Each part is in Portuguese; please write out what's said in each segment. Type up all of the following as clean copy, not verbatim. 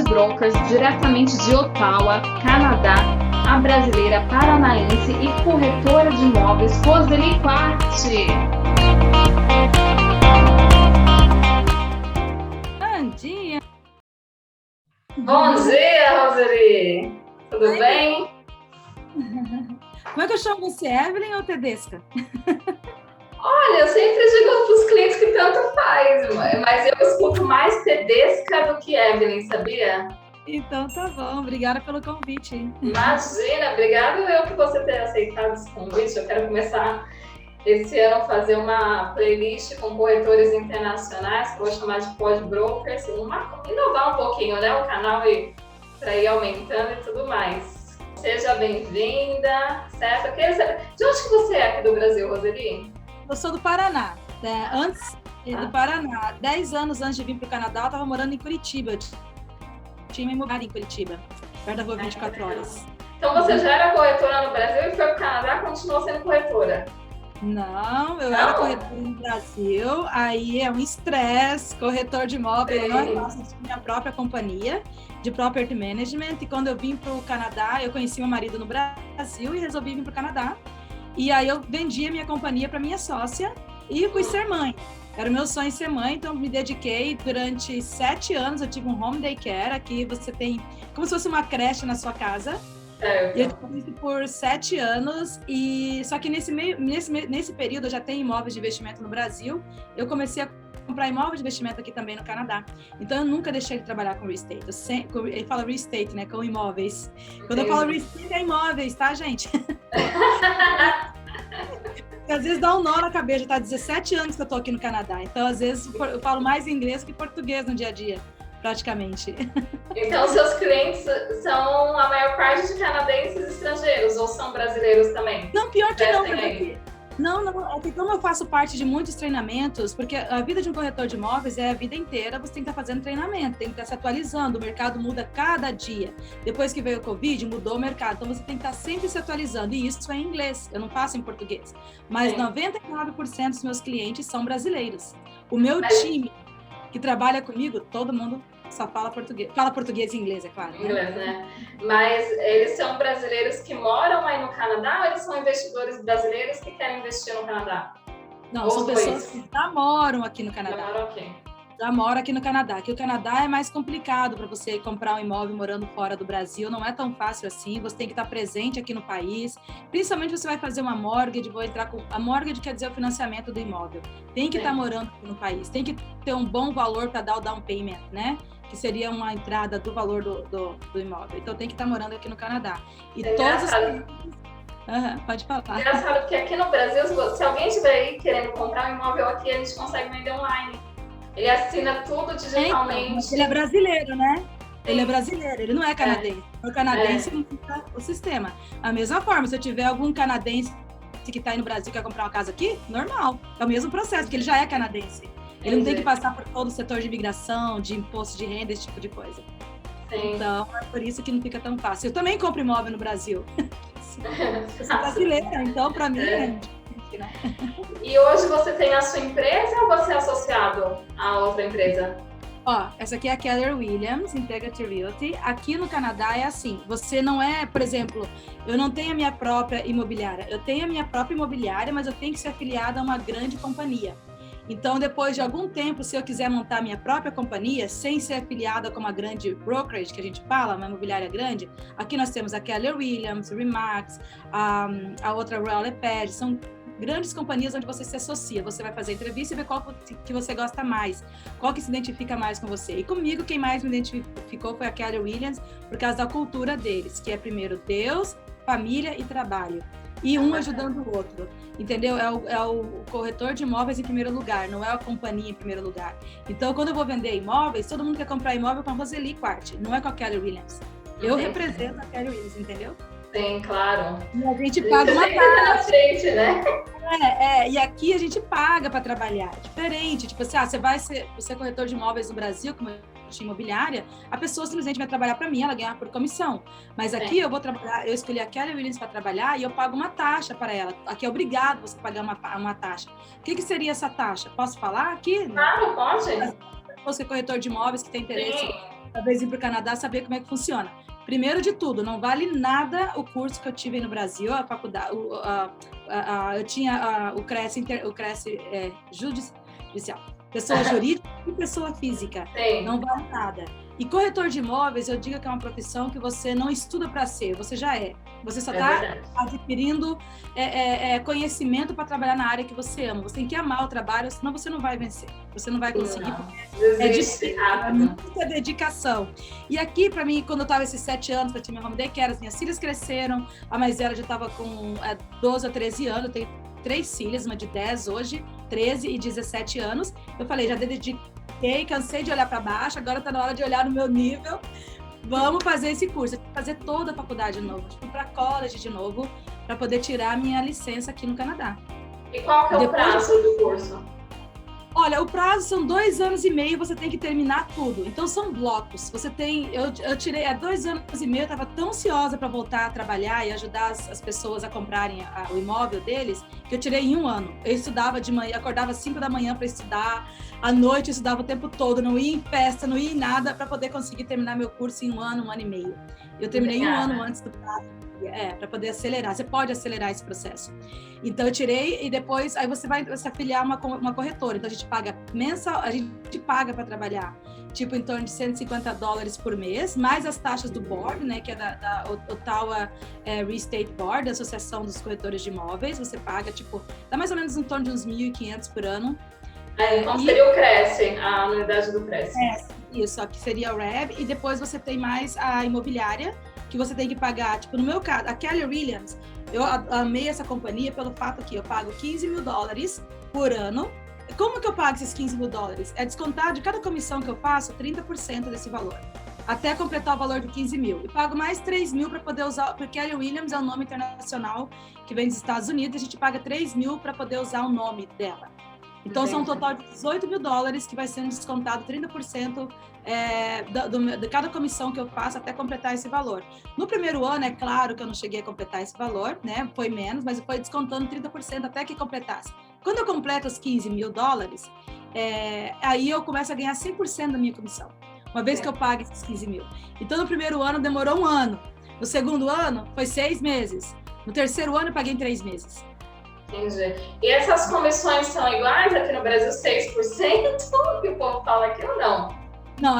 Brokers, diretamente de Ottawa, Canadá, a brasileira paranaense e corretora de imóveis, Roseli Quarte. Bom dia! Bom dia, Roseli! Tudo bem? Como é que eu chamo você? Evelyn ou Tedesca? Olha, eu sempre digo para os clientes que tanto faz, mas eu escuto mais Tedesca do que Evelyn, sabia? Então tá bom, obrigada pelo convite. Imagina, obrigada eu por você ter aceitado esse convite. Eu quero começar esse ano a fazer uma playlist com corretores internacionais, que eu vou chamar de Pod Brokers, inovar um pouquinho, né, o canal para ir aumentando e tudo mais. Seja bem-vinda, certo? Eu queria saber, de onde que você é aqui do Brasil, Roseli? Eu sou do Paraná, né? Antes do Paraná, 10 anos antes de vir para o Canadá, eu estava morando em Curitiba. Eu tinha uma imobiliária em Curitiba, perto da rua 24 horas. Então você já era corretora no Brasil e foi para o Canadá e continuou sendo corretora? Não, eu era corretora no Brasil, aí é um estresse, corretor de imóvel, não é fácil, eu tinha minha própria companhia de property management, e quando eu vim para o Canadá, eu conheci meu marido no Brasil e resolvi vir para o Canadá. E aí eu vendi a minha companhia para minha sócia e fui ser mãe. Era o meu sonho ser mãe, então me dediquei durante 7 anos. Eu tive um home daycare, aqui você tem como se fosse uma creche na sua casa. E eu tive isso por 7 anos, e só que nesse período eu já tenho imóveis de investimento no Brasil. Eu comecei a comprar imóveis de investimento aqui também no Canadá. Então eu nunca deixei de trabalhar com real estate. Ele fala real estate, né? Com imóveis. Quando eu falo real estate, é imóveis, tá, gente? Às vezes dá um nó na cabeça, tá 17 anos que eu tô aqui no Canadá, então às vezes eu falo mais inglês que português no dia a dia, praticamente. Então seus clientes são a maior parte de canadenses estrangeiros, ou são brasileiros também? Não, pior que não, porque... Não, é que como eu faço parte de muitos treinamentos, porque a vida de um corretor de imóveis é a vida inteira, você tem que estar fazendo treinamento, tem que estar se atualizando, o mercado muda cada dia. Depois que veio o Covid, mudou o mercado, então você tem que estar sempre se atualizando, e isso é em inglês, eu não faço em português. Mas 99% dos meus clientes são brasileiros. O meu time que trabalha comigo, todo mundo só fala português e inglês, é claro. Inglês, né? Mas eles são brasileiros que moram aí no Canadá ou eles são investidores brasileiros que querem investir no Canadá? Não, são pessoas que já moram aqui no Canadá. Já moram aqui. Já moro aqui no Canadá, que o Canadá é mais complicado para você comprar um imóvel morando fora do Brasil, não é tão fácil assim, você tem que estar presente aqui no país, principalmente você vai fazer uma mortgage, vou entrar com a mortgage, quer dizer o financiamento do imóvel, tem que estar morando aqui no país, tem que ter um bom valor para dar o down payment, né? Que seria uma entrada do valor do imóvel, então tem que estar morando aqui no Canadá. E todos os... pode falar. Engraçado, porque aqui no Brasil, se alguém estiver aí querendo comprar um imóvel aqui, a gente consegue vender online. Ele assina tudo digitalmente. Ele é brasileiro, né? Ele é brasileiro, ele não é canadense. O canadense não fica o sistema. Da mesma forma, se eu tiver algum canadense que está aí no Brasil e quer comprar uma casa aqui, normal. É o mesmo processo, porque ele já é canadense. Ele não tem que passar por todo o setor de imigração, de imposto de renda, esse tipo de coisa. Sim. Então, é por isso que não fica tão fácil. Eu também compro imóvel no Brasil. Eu sou brasileira, então, para mim... Né? E hoje você tem a sua empresa ou você é associado a outra empresa? Ó, essa aqui é a Keller Williams Integrity Realty. Aqui no Canadá é assim, você não é, por exemplo, eu não tenho a minha própria imobiliária. Eu tenho a minha própria imobiliária, mas eu tenho que ser afiliada a uma grande companhia. Então, depois de algum tempo, se eu quiser montar minha própria companhia, sem ser afiliada com uma grande brokerage, que a gente fala, uma imobiliária grande, aqui nós temos a Keller Williams, Remax, a outra Royal LePage, são grandes companhias onde você se associa, você vai fazer entrevista e ver qual que você gosta mais, qual que se identifica mais com você. E comigo, quem mais me identificou foi a Keller Williams, por causa da cultura deles, que é primeiro Deus, família e trabalho. E um ajudando o outro, entendeu? É o corretor de imóveis em primeiro lugar, não é a companhia em primeiro lugar. Então, quando eu vou vender imóveis, todo mundo quer comprar imóvel com a Roseli Quarte, não é com a Keller Williams. Eu represento a Keller Williams, entendeu? Sim, claro. E a gente paga uma taxa. Na frente, né? E aqui a gente paga para trabalhar. É diferente. Tipo assim, você vai ser corretor de imóveis no Brasil, como imobiliária, a pessoa simplesmente vai trabalhar para mim, ela ganha por comissão. Mas aqui eu vou trabalhar, eu escolhi a Keller Williams para trabalhar e eu pago uma taxa para ela. Aqui é obrigado você pagar uma taxa. O que seria essa taxa? Posso falar aqui? Claro, pode. Você corretor de imóveis que tem interesse talvez ir para o Canadá, saber como é que funciona. Primeiro de tudo, não vale nada o curso que eu tive no Brasil, a faculdade, eu tinha o CRES judicial, pessoa jurídica e pessoa física. Sim. Não vale nada. E corretor de imóveis, eu digo que é uma profissão que você não estuda para ser, você já é. Você só está adquirindo conhecimento para trabalhar na área que você ama. Você tem que amar o trabalho, senão você não vai vencer. Você não vai conseguir, porque é muita dedicação. E aqui, para mim, quando eu estava esses 7 anos para Time Home Daycare, as minhas filhas cresceram, a mais velha já estava com 12 a 13 anos, eu tenho 3 filhas, uma de 10 hoje, 13 e 17 anos. Eu falei, já dediquei, cansei de olhar para baixo, agora está na hora de olhar no meu nível. Vamos fazer esse curso, fazer toda a faculdade de novo, fui para college de novo, para poder tirar a minha licença aqui no Canadá. E qual que é o prazo do curso? Olha, o prazo são 2 anos e meio, você tem que terminar tudo. Então, são blocos. Você tem... Eu tirei há 2 anos e meio, eu estava tão ansiosa para voltar a trabalhar e ajudar as pessoas a comprarem o imóvel deles, que eu tirei em 1 ano. Eu estudava de manhã, acordava às 5 da manhã para estudar, à noite eu estudava o tempo todo, não ia em festa, não ia em nada, para poder conseguir terminar meu curso em 1 ano, 1 ano e meio. Eu terminei 1 ano antes do prazo. Para poder acelerar. Você pode acelerar esse processo. Então, eu tirei e depois, aí você vai se afiliar a uma corretora. Então, a gente paga mensal, a gente paga para trabalhar, tipo, em torno de $150 por mês, mais as taxas do board, né, que é da Ottawa Real Estate Board, da Associação dos Corretores de Imóveis. Você paga, tipo, dá mais ou menos em torno de uns $1.500 por ano. Então, seria o CRES, a anuidade do CRES. Isso, aqui seria o REV. E depois você tem mais a imobiliária, que você tem que pagar, tipo, no meu caso, a Keller Williams, eu amei essa companhia pelo fato que eu pago $15 mil por ano. Como que eu pago esses $15 mil? É descontar de cada comissão que eu faço 30% desse valor, até completar o valor de 15 mil. E pago mais 3 mil para poder usar, porque Keller Williams é um nome internacional que vem dos Estados Unidos, a gente paga 3 mil para poder usar o nome dela. Então, são um total de $18 mil que vai sendo descontado 30% de cada comissão que eu faço até completar esse valor. No primeiro ano, é claro que eu não cheguei a completar esse valor, né? Foi menos, mas foi descontando 30% até que completasse. Quando eu completo os $15 mil, aí eu começo a ganhar 100% da minha comissão, uma vez que eu pago esses 15 mil. Então, no primeiro ano, demorou 1 ano. No segundo ano, foi 6 meses. No terceiro ano, eu paguei em 3 meses. Entendi. E essas comissões são iguais aqui no Brasil, 6%? Que o povo fala aqui ou não? Não,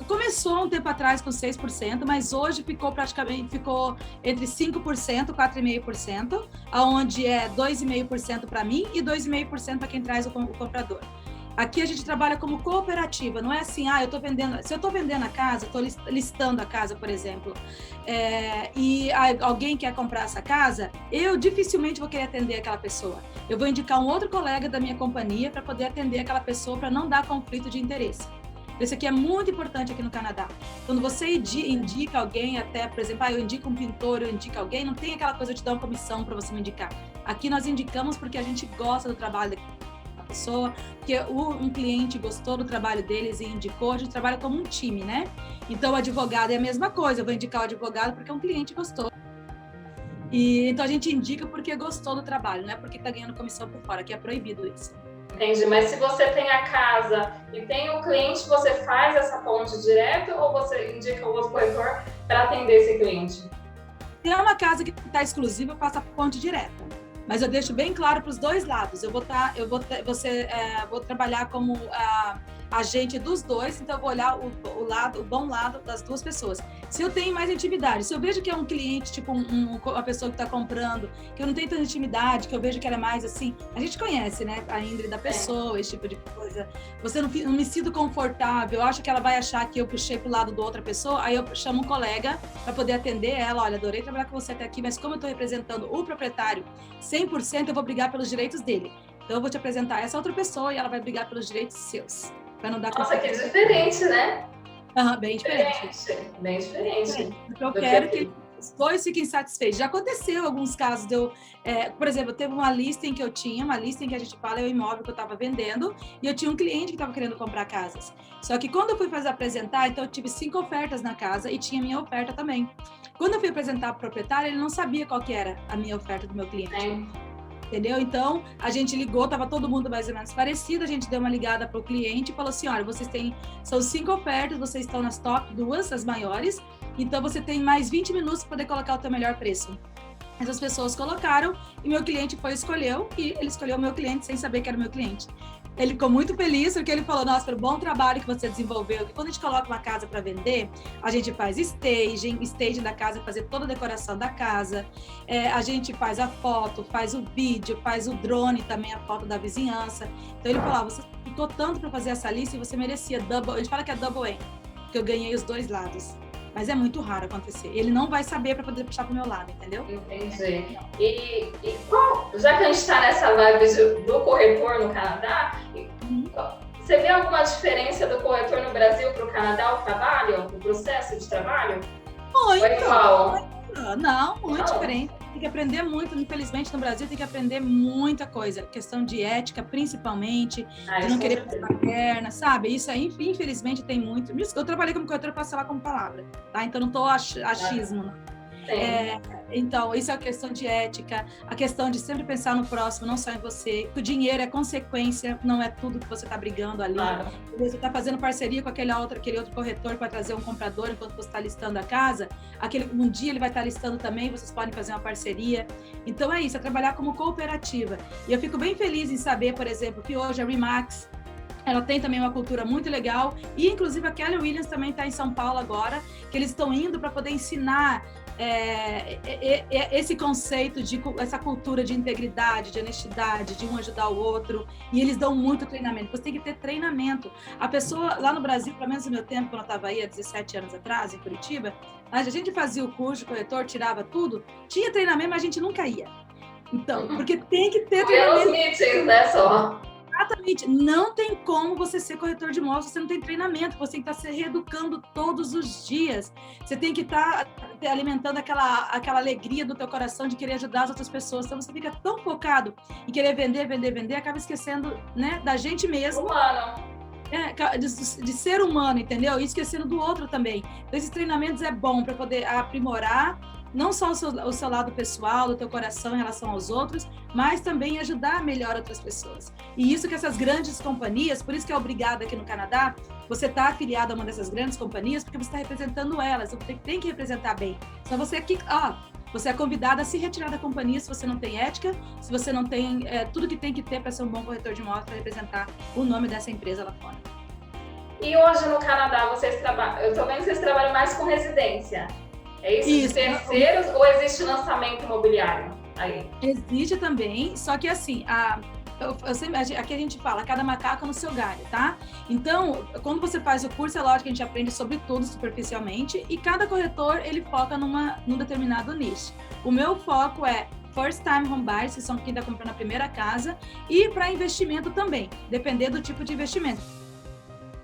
começou um tempo atrás com 6%, mas hoje ficou entre 5% e 4,5%, onde é 2,5% para mim e 2,5% para quem traz o comprador. Aqui a gente trabalha como cooperativa, não é assim, se eu estou vendendo a casa, estou listando a casa, por exemplo, e alguém quer comprar essa casa, eu dificilmente vou querer atender aquela pessoa. Eu vou indicar um outro colega da minha companhia para poder atender aquela pessoa, para não dar conflito de interesse. Isso aqui é muito importante aqui no Canadá. Quando você indica alguém, até, por exemplo, eu indico um pintor, eu indico alguém, não tem aquela coisa de dar uma comissão para você me indicar. Aqui nós indicamos porque a gente gosta do trabalho da pessoa, porque um cliente gostou do trabalho deles e indicou, a gente trabalha como um time, né? Então, o advogado é a mesma coisa, eu vou indicar o advogado porque um cliente gostou. Então, a gente indica porque gostou do trabalho, não é porque está ganhando comissão por fora, que é proibido isso. Entendi, mas se você tem a casa e tem o cliente, você faz essa ponte direto ou você indica o outro corretor para atender esse cliente? Se é uma casa que está exclusiva, eu faço a ponte direta. Mas eu deixo bem claro para os dois lados. Eu vou trabalhar como agente dos dois, então eu vou olhar o bom lado das duas pessoas. Se eu tenho mais intimidade, se eu vejo que é um cliente, tipo uma pessoa que está comprando, que eu não tenho tanta intimidade, que eu vejo que ela é mais assim, a gente conhece, né, a índole da pessoa, esse tipo de coisa. Você não me sinto confortável, eu acho que ela vai achar que eu puxei pro lado da outra pessoa, aí eu chamo um colega para poder atender ela. Olha, adorei trabalhar com você até aqui, mas como eu estou representando o proprietário 100%, eu vou brigar pelos direitos dele. Então eu vou te apresentar essa outra pessoa e ela vai brigar pelos direitos seus. Não dar Nossa, que diferente, né? Bem diferente. Bem diferente. Eu quero que os dois fiquem satisfeitos. Já aconteceu alguns casos por exemplo, teve uma listing que a gente fala é o imóvel que eu estava vendendo, e eu tinha um cliente que estava querendo comprar casas. Só que quando eu fui apresentar, então eu tive 5 ofertas na casa e tinha minha oferta também. Quando eu fui apresentar para o proprietário, ele não sabia qual que era a minha oferta do meu cliente. Entendeu? Então, a gente ligou, estava todo mundo mais ou menos parecido, a gente deu uma ligada para o cliente e falou assim, olha, são 5 ofertas, vocês estão nas top 2, as maiores, então você tem mais 20 minutos para poder colocar o teu melhor preço. Essas pessoas colocaram e meu cliente escolheu, e ele escolheu o meu cliente sem saber que era o meu cliente. Ele ficou muito feliz porque ele falou, nossa, pelo bom trabalho que você desenvolveu, que quando a gente coloca uma casa para vender, a gente faz staging da casa, fazer toda a decoração da casa, a gente faz a foto, faz o vídeo, faz o drone também, a foto da vizinhança. Então ele falou, você ficou tanto para fazer essa lista e você merecia double, a gente fala que é double A, que eu ganhei os dois lados. Mas é muito raro acontecer. Ele não vai saber para poder puxar pro meu lado, entendeu? Entendi. E já que a gente está nessa vibe do corretor no Canadá, você vê alguma diferença do corretor no Brasil para o Canadá, o trabalho, o processo de trabalho? Muito. Ou é igual? Não, muito diferente. Tem que aprender muito, infelizmente no Brasil tem que aprender muita coisa, questão de ética principalmente, de não querer passar a perna, sabe? Isso aí, infelizmente, tem muito. Eu trabalhei como corretora, passei lá como palavra, tá? Então não tô achismo, não. Então, isso é a questão de ética, a questão de sempre pensar no próximo, não só em você. O dinheiro é consequência, não é tudo que você está brigando ali. Claro. Você está fazendo parceria com aquele outro corretor para trazer um comprador enquanto você está listando a casa. Um dia ele vai estar listando também, vocês podem fazer uma parceria. Então é isso, é trabalhar como cooperativa. E eu fico bem feliz em saber, por exemplo, que hoje a Remax, ela tem também uma cultura muito legal, e inclusive a Keller Williams também está em São Paulo agora, que eles estão indo para poder ensinar esse conceito essa cultura de integridade, de honestidade, de um ajudar o outro, e eles dão muito treinamento. Você tem que ter treinamento. A pessoa, lá no Brasil, pelo menos no meu tempo, quando eu estava aí há 17 anos atrás, em Curitiba, a gente fazia o curso de corretor, tirava tudo, tinha treinamento, mas a gente nunca ia. Então, porque tem que ter treinamento. Meetings, né, só? Exatamente. Não tem como você ser corretor de imóveis se você não tem treinamento. Você tem que estar se reeducando todos os dias. Você tem que estar alimentando aquela alegria do teu coração de querer ajudar as outras pessoas. Então, você fica tão focado em querer vender, acaba esquecendo, né, da gente mesmo. Humano. De ser humano, entendeu? E esquecendo do outro também. Então, esses treinamentos é bom para poder aprimorar não só o seu lado pessoal, do teu coração em relação aos outros, mas também ajudar melhor outras pessoas. E isso que essas grandes companhias, por isso que é obrigada aqui no Canadá, você está afiliado a uma dessas grandes companhias, porque você está representando elas, você tem que representar bem. Então você aqui, você é convidada a se retirar da companhia se você não tem ética, se você não tem tudo que tem que ter para ser um bom corretor de imóveis, para representar o nome dessa empresa lá fora. E hoje no Canadá, vocês trabalham, eu estou vendo que vocês trabalham mais com residência. É isso? De terceiros ou existe lançamento imobiliário aí? Existe também, só que assim, aqui a gente fala, cada macaco no seu galho, tá? Então, quando você faz o curso, é lógico que a gente aprende sobre tudo superficialmente e cada corretor, ele foca num determinado nicho. O meu foco é first time home buyers, que são quem está comprando a primeira casa, e para investimento também, dependendo do tipo de investimento.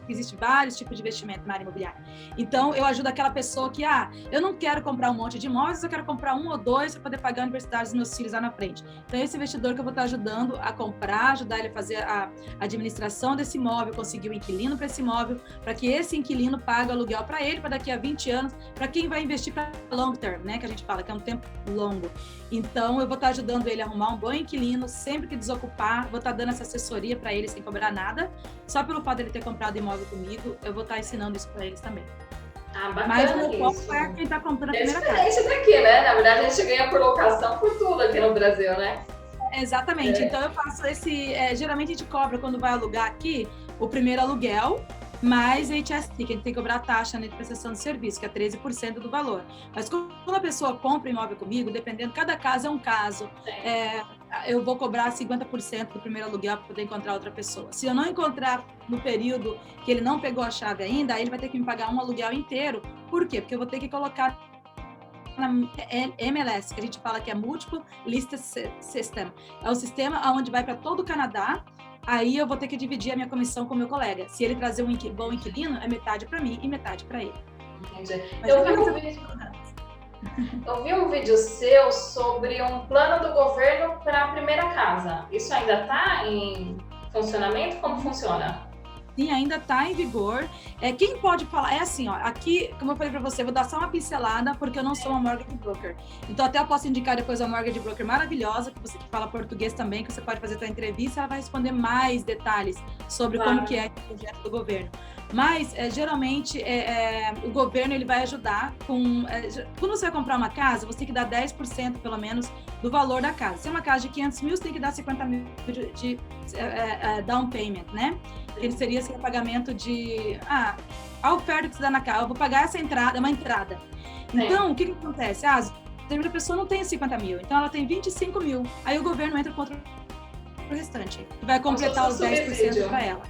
Existem vários tipos de investimento na área imobiliária. Então, eu ajudo aquela pessoa que, eu não quero comprar um monte de imóveis, eu quero comprar 1 ou 2 para poder pagar a universidade dos meus filhos lá na frente. Então, esse investidor que eu vou estar ajudando a comprar, ajudar ele a fazer a administração desse imóvel, conseguir um inquilino para esse imóvel, para que esse inquilino pague o aluguel para ele, para daqui a 20 anos, para quem vai investir para long term, né, que a gente fala, que é um tempo longo. Então, eu vou estar ajudando ele a arrumar um bom inquilino, sempre que desocupar, vou estar dando essa assessoria para ele sem cobrar nada, só pelo fato de ele ter comprado imóvel comigo, eu vou estar ensinando isso para eles também. Bacana. Mas o meu foco é quem está comprando a primeira casa. É diferente daqui, né? Na verdade, a gente ganha por locação por tudo aqui no Brasil, né? Exatamente. Então, eu faço geralmente a gente cobra, quando vai alugar aqui, o primeiro aluguel, mais HST, que a gente tem que cobrar a taxa de prestação de serviço, que é 13% do valor. Mas quando a pessoa compra imóvel comigo, dependendo, cada caso é um caso, eu vou cobrar 50% do primeiro aluguel para poder encontrar outra pessoa. Se eu não encontrar no período que ele não pegou a chave ainda, aí ele vai ter que me pagar um aluguel inteiro. Por quê? Porque eu vou ter que colocar na MLS, que a gente fala que é Multiple Listed System. É o sistema onde vai para todo o Canadá. Aí eu vou ter que dividir a minha comissão com o meu colega. Se ele trazer um bom inquilino, é metade para mim e metade para ele. Entendi. Eu vi um vídeo seu sobre um plano do governo para a primeira casa. Isso ainda está em funcionamento? Como funciona? Sim, ainda está em vigor. Quem pode falar, é assim, ó, aqui, como eu falei para você, vou dar só uma pincelada, porque eu não sou uma mortgage broker. Então, até eu posso indicar depois uma mortgage broker maravilhosa, que você que fala português também, que você pode fazer a sua entrevista, ela vai responder mais detalhes sobre como que é o projeto do governo. Mas, geralmente, o governo ele vai ajudar com... quando você vai comprar uma casa, você tem que dar 10%, pelo menos, do valor da casa. Se é uma casa de 500 mil, você tem que dar 50 mil de down payment, né? Ele seria assim, o pagamento de... a oferta que você dá na casa. Eu vou pagar essa entrada, é uma entrada. Então, o que acontece? A pessoa não tem 50 mil, então ela tem 25 mil. Aí o governo entra contra o restante. Vai completar os 10% para ela.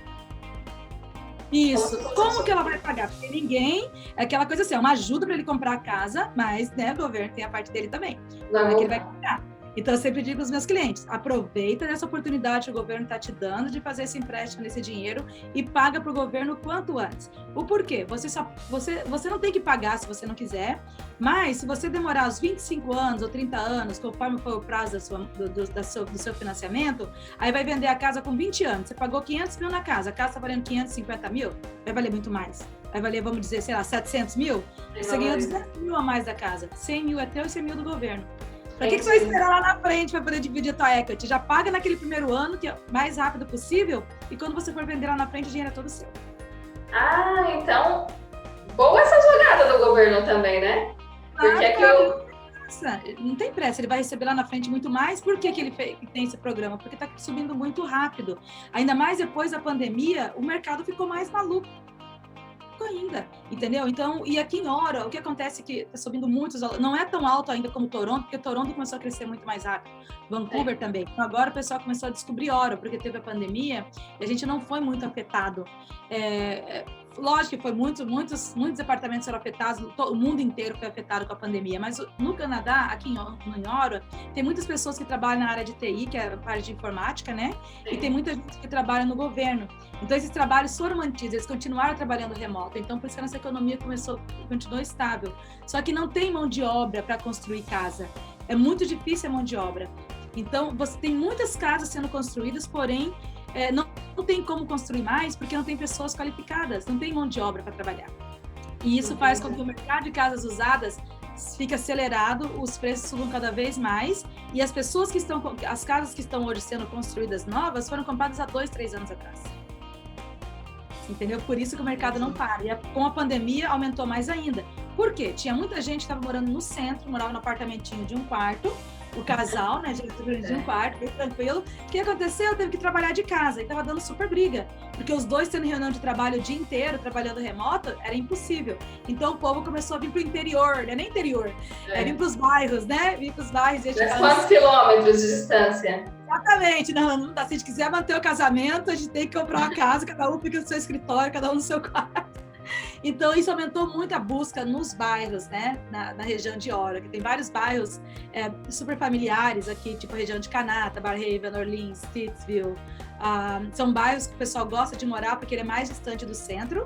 Isso. Como que ela vai pagar? Porque ninguém... É aquela coisa assim, é uma ajuda para ele comprar a casa, mas, né, o governo tem a parte dele também. Como é que ele vai pagar? Então, eu sempre digo aos meus clientes, aproveita essa oportunidade que o governo está te dando de fazer esse empréstimo nesse dinheiro e paga para o governo quanto antes. O porquê? Você não tem que pagar se você não quiser, mas se você demorar os 25 anos ou 30 anos, conforme for o prazo do seu financiamento, aí vai vender a casa com 20 anos. Você pagou 500 mil na casa, a casa está valendo 550 mil, vai valer muito mais. Vai valer, vamos dizer, sei lá, 700 mil? Você ganhou 200 mil a mais da casa. 100 mil é teu e 100 mil do governo. Para que você vai esperar lá na frente para poder dividir a tua equity? Já paga naquele primeiro ano, que é o mais rápido possível, e quando você for vender lá na frente, o dinheiro é todo seu. Então, boa essa jogada do governo também, né? Porque não tem pressa, ele vai receber lá na frente muito mais. Por que ele tem esse programa? Porque está subindo muito rápido. Ainda mais depois da pandemia, o mercado ficou mais maluco ainda, entendeu? Então, e aqui em Oro, o que acontece é que está subindo muito, não é tão alto ainda como Toronto, porque Toronto começou a crescer muito mais rápido, Vancouver também. Então, agora o pessoal começou a descobrir Oro, porque teve a pandemia e a gente não foi muito afetado. Lógico que foi muitos apartamentos foram afetados, o mundo inteiro foi afetado com a pandemia, mas no Canadá, aqui em Oro, tem muitas pessoas que trabalham na área de TI, que é a parte de informática, né? E tem muita gente que trabalha no governo. Então, esses trabalhos foram mantidos, eles continuaram trabalhando remoto. Então, por isso que a nossa economia continuou estável. Só que não tem mão de obra para construir casa. É muito difícil a mão de obra. Então, você tem muitas casas sendo construídas, porém, não tem como construir mais porque não tem pessoas qualificadas, não tem mão de obra para trabalhar. E isso faz com que o mercado de casas usadas fique acelerado, os preços subam cada vez mais e as casas que estão hoje sendo construídas novas foram compradas há 2-3 anos atrás. Entendeu? Por isso que o mercado não para. E com a pandemia aumentou mais ainda. Por quê? Tinha muita gente que estava morando no centro, morava no apartamentinho de um quarto, o casal, né, de um quarto, bem tranquilo. O que aconteceu? Teve que trabalhar de casa e estava dando super briga, porque os dois tendo reunião de trabalho o dia inteiro, trabalhando remoto, era impossível. Então o povo começou a vir para o interior, né? Nem interior, vir para os bairros, né? Vir para os bairros. Quantos quilômetros de distância? Exatamente, não dá. Se a gente quiser manter o casamento, a gente tem que comprar uma casa, cada um fica no seu escritório, cada um no seu quarto. Então, isso aumentou muito a busca nos bairros, né? Na região de Oro, que tem vários bairros super familiares aqui, tipo a região de Kanata, Barrhaven, Orleans, Stittsville. São bairros que o pessoal gosta de morar porque ele é mais distante do centro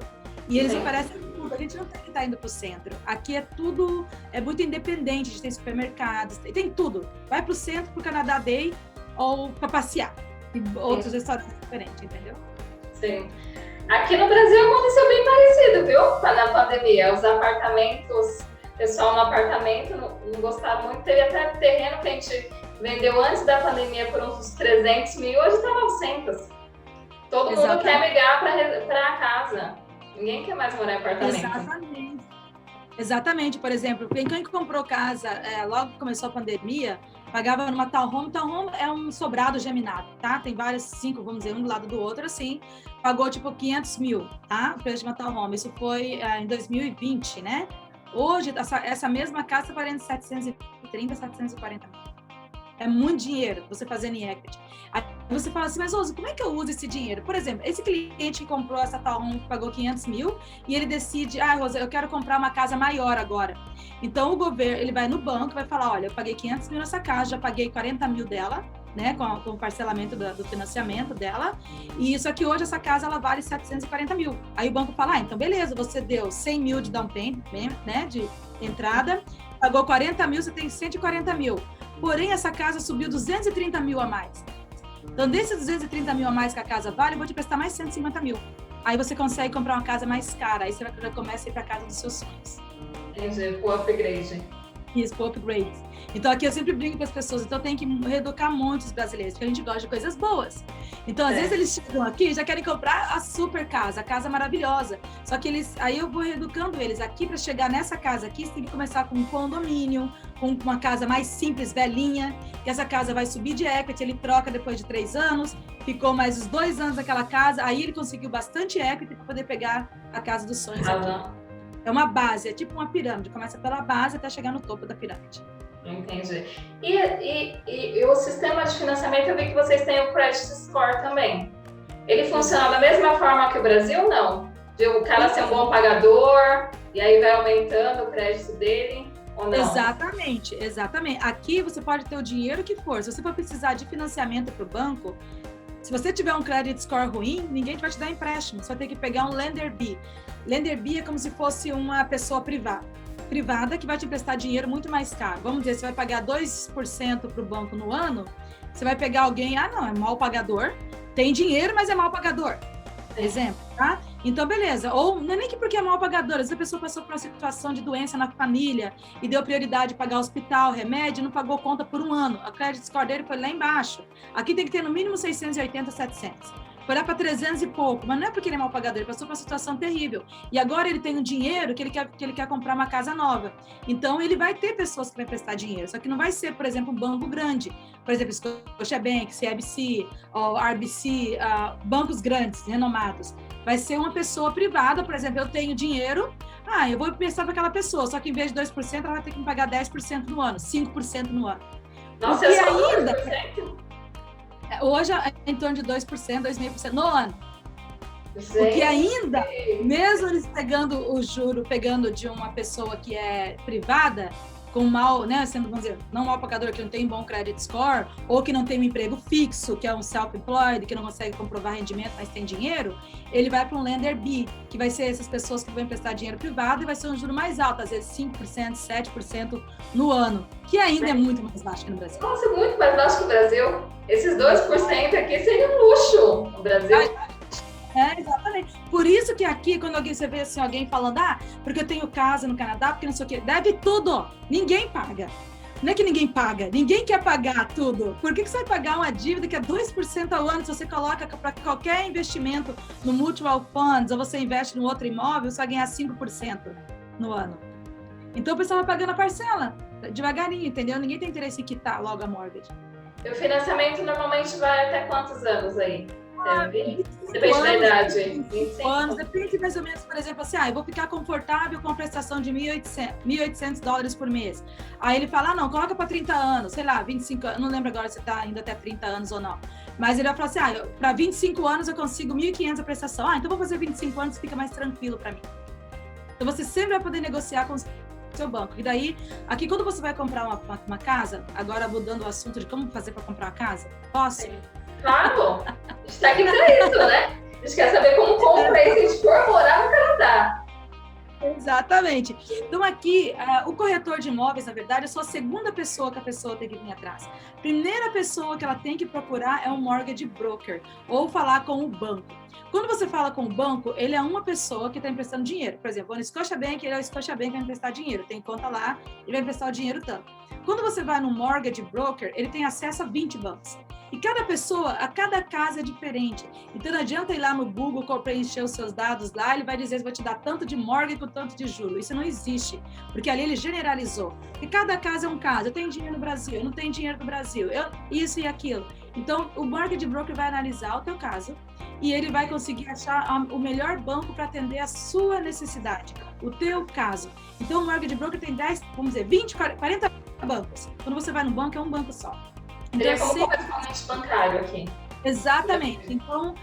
e eles oferecem tudo. A gente não tem que estar indo para o centro. Aqui é muito independente, a gente tem supermercados, tem tudo. Vai para o centro, para o Canada Day ou para passear. E outros restaurantes diferentes, entendeu? Sim. Aqui no Brasil aconteceu bem parecido, viu? Na pandemia, os apartamentos, o pessoal no apartamento não gostava muito, teve até terreno que a gente vendeu antes da pandemia por uns 300 mil, hoje está 900. Todo mundo quer migrar para a casa, ninguém quer mais morar em apartamento. Exatamente, por exemplo, quem comprou casa logo que começou a pandemia, pagava numa townhome. Townhome é um sobrado geminado, tá? Tem vários, 5, vamos dizer, um do lado do outro, assim. Pagou, tipo, 500 mil, tá? O preço de uma townhome. Isso foi em 2020, né? Hoje, essa mesma casa está valendo 730, 740 mil. É muito dinheiro você fazendo em equity. Aí você fala assim, mas Oso, como é que eu uso esse dinheiro? Por exemplo, esse cliente que comprou essa townhome que pagou 500 mil e ele decide, Rosa, eu quero comprar uma casa maior agora. Então o governo, ele vai no banco e vai falar, olha, eu paguei 500 mil nessa casa, já paguei 40 mil dela, né, com o parcelamento do financiamento dela, e isso aqui hoje, essa casa, ela vale 740 mil. Aí o banco fala, então beleza, você deu 100 mil de down payment, né, de entrada, pagou 40 mil, você tem 140 mil. Porém, essa casa subiu 230 mil a mais. Então, desses 230 mil a mais que a casa vale, eu vou te prestar mais 150 mil. aí você consegue comprar uma casa mais cara, aí você já começa a ir para a casa dos seus sonhos. Entendi, o upgrade. Isso, upgrade. Então aqui eu sempre brinco com as pessoas, então tem que reeducar muitos brasileiros, porque a gente gosta de coisas boas. Então às vezes eles chegam aqui e já querem comprar a super casa, a casa maravilhosa. Só que aí eu vou reeducando eles. Aqui para chegar nessa casa aqui, você tem que começar com um condomínio, com uma casa mais simples, velhinha, que essa casa vai subir de equity, ele troca depois de 3 anos, ficou mais os 2 anos naquela casa, aí ele conseguiu bastante equity para poder pegar a casa dos sonhos aqui. É uma base, é tipo uma pirâmide, começa pela base até chegar no topo da pirâmide. Entendi. E o sistema de financiamento, eu vi que vocês têm o Credit Score também. Ele funciona da mesma forma que o Brasil, não? De o cara ser um bom pagador, e aí vai aumentando o crédito dele, ou não? Exatamente. Aqui você pode ter o dinheiro que for. Se você for precisar de financiamento para o banco, se você tiver um credit score ruim, ninguém vai te dar empréstimo. Você vai ter que pegar um Lender B. Lender B é como se fosse uma pessoa privada que vai te emprestar dinheiro muito mais caro. Vamos dizer, você vai pagar 2% para o banco no ano, você vai pegar alguém, não, é mal pagador, tem dinheiro, mas é mal pagador. Exemplo, tá? Então, beleza. Ou não é nem que porque é mal pagador, se a pessoa passou por uma situação de doença na família e deu prioridade de pagar hospital, remédio, não pagou conta por 1 ano. A credit score dele foi lá embaixo. Aqui tem que ter no mínimo 680, 700. Foi lá para 300 e pouco, mas não é porque ele é mal pagador, ele passou por uma situação terrível. E agora ele tem um dinheiro que ele quer comprar uma casa nova. Então, ele vai ter pessoas que vão prestar dinheiro, só que não vai ser, por exemplo, um banco grande. Por exemplo, Scotiabank, CIBC, RBC, bancos grandes, renomados. Vai ser uma pessoa privada, por exemplo, eu tenho dinheiro, eu vou prestar para aquela pessoa, só que em vez de 2%, ela vai ter que me pagar 10% no ano, 5% no ano. Nossa, porque ainda... Hoje é em torno de 2%, 2,5% no ano. Gente. Porque ainda, mesmo eles pegando o juro, pegando de uma pessoa que é privada, com mal, né, sendo, vamos dizer, não mal pagador, que não tem bom credit score, ou que não tem um emprego fixo, que é um self-employed, que não consegue comprovar rendimento, mas tem dinheiro, ele vai para um Lender B, que vai ser essas pessoas que vão emprestar dinheiro privado e vai ser um juro mais alto, às vezes 5%, 7% no ano, que ainda é muito mais baixo que no Brasil. Nossa, muito mais baixo que o Brasil. Esses 2% aqui seria um luxo no Brasil. Exatamente. Por isso que aqui, quando você vê assim, alguém falando, porque eu tenho casa no Canadá, porque não sei o quê, deve tudo. Ninguém paga. Não é que ninguém paga, ninguém quer pagar tudo. Por que você vai pagar uma dívida que é 2% ao ano se você coloca para qualquer investimento no mutual funds ou você investe no outro imóvel, você vai ganhar 5% no ano? Então o pessoal vai pagando a parcela, devagarinho, entendeu? Ninguém tem interesse em quitar logo a mortgage. E o financiamento normalmente vai até quantos anos aí? Depende da idade. 25 anos, depende mais ou menos, por exemplo, assim, eu vou ficar confortável com a prestação de $1.800 por mês. Aí ele fala, não, coloca para 30 anos, sei lá, 25 anos, não lembro agora se está indo até 30 anos ou não. Mas ele vai falar assim, para 25 anos eu consigo 1.500 a prestação. Então vou fazer 25 anos, fica mais tranquilo para mim. Então você sempre vai poder negociar com o seu banco. E daí, aqui quando você vai comprar uma casa, agora mudando o assunto de como fazer para comprar uma casa, posso? Sim. Claro, a gente tá aqui pra isso, né? A gente quer saber como compra e se a gente for morar no Canadá. Exatamente. Então aqui, o corretor de imóveis, na verdade, é só a segunda pessoa que a pessoa tem que vir atrás. Primeira pessoa que ela tem que procurar é um mortgage broker, ou falar com o banco. Quando você fala com o banco, ele é uma pessoa que está emprestando dinheiro. Por exemplo, no Scotiabank, ele é o Scotiabank que vai emprestar dinheiro. Tem conta lá, ele vai emprestar o dinheiro tanto. Quando você vai no mortgage broker, ele tem acesso a 20 bancos. E cada pessoa, a cada casa é diferente. Então não adianta ir lá no Google, preencher os seus dados lá, ele vai dizer que vai te dar tanto de mortgage com tanto de juro. Isso não existe, porque ali ele generalizou. E cada caso é um caso. Eu tenho dinheiro no Brasil, eu não tenho dinheiro no Brasil, isso e aquilo. Então o mortgage broker vai analisar o teu caso e ele vai conseguir achar o melhor banco para atender a sua necessidade, o teu caso. Então o mortgage broker tem 10, vamos dizer, 20, 40 bancos. Quando você vai no banco, é um banco só. Então, seria como correspondente bancário aqui. Exatamente. Então,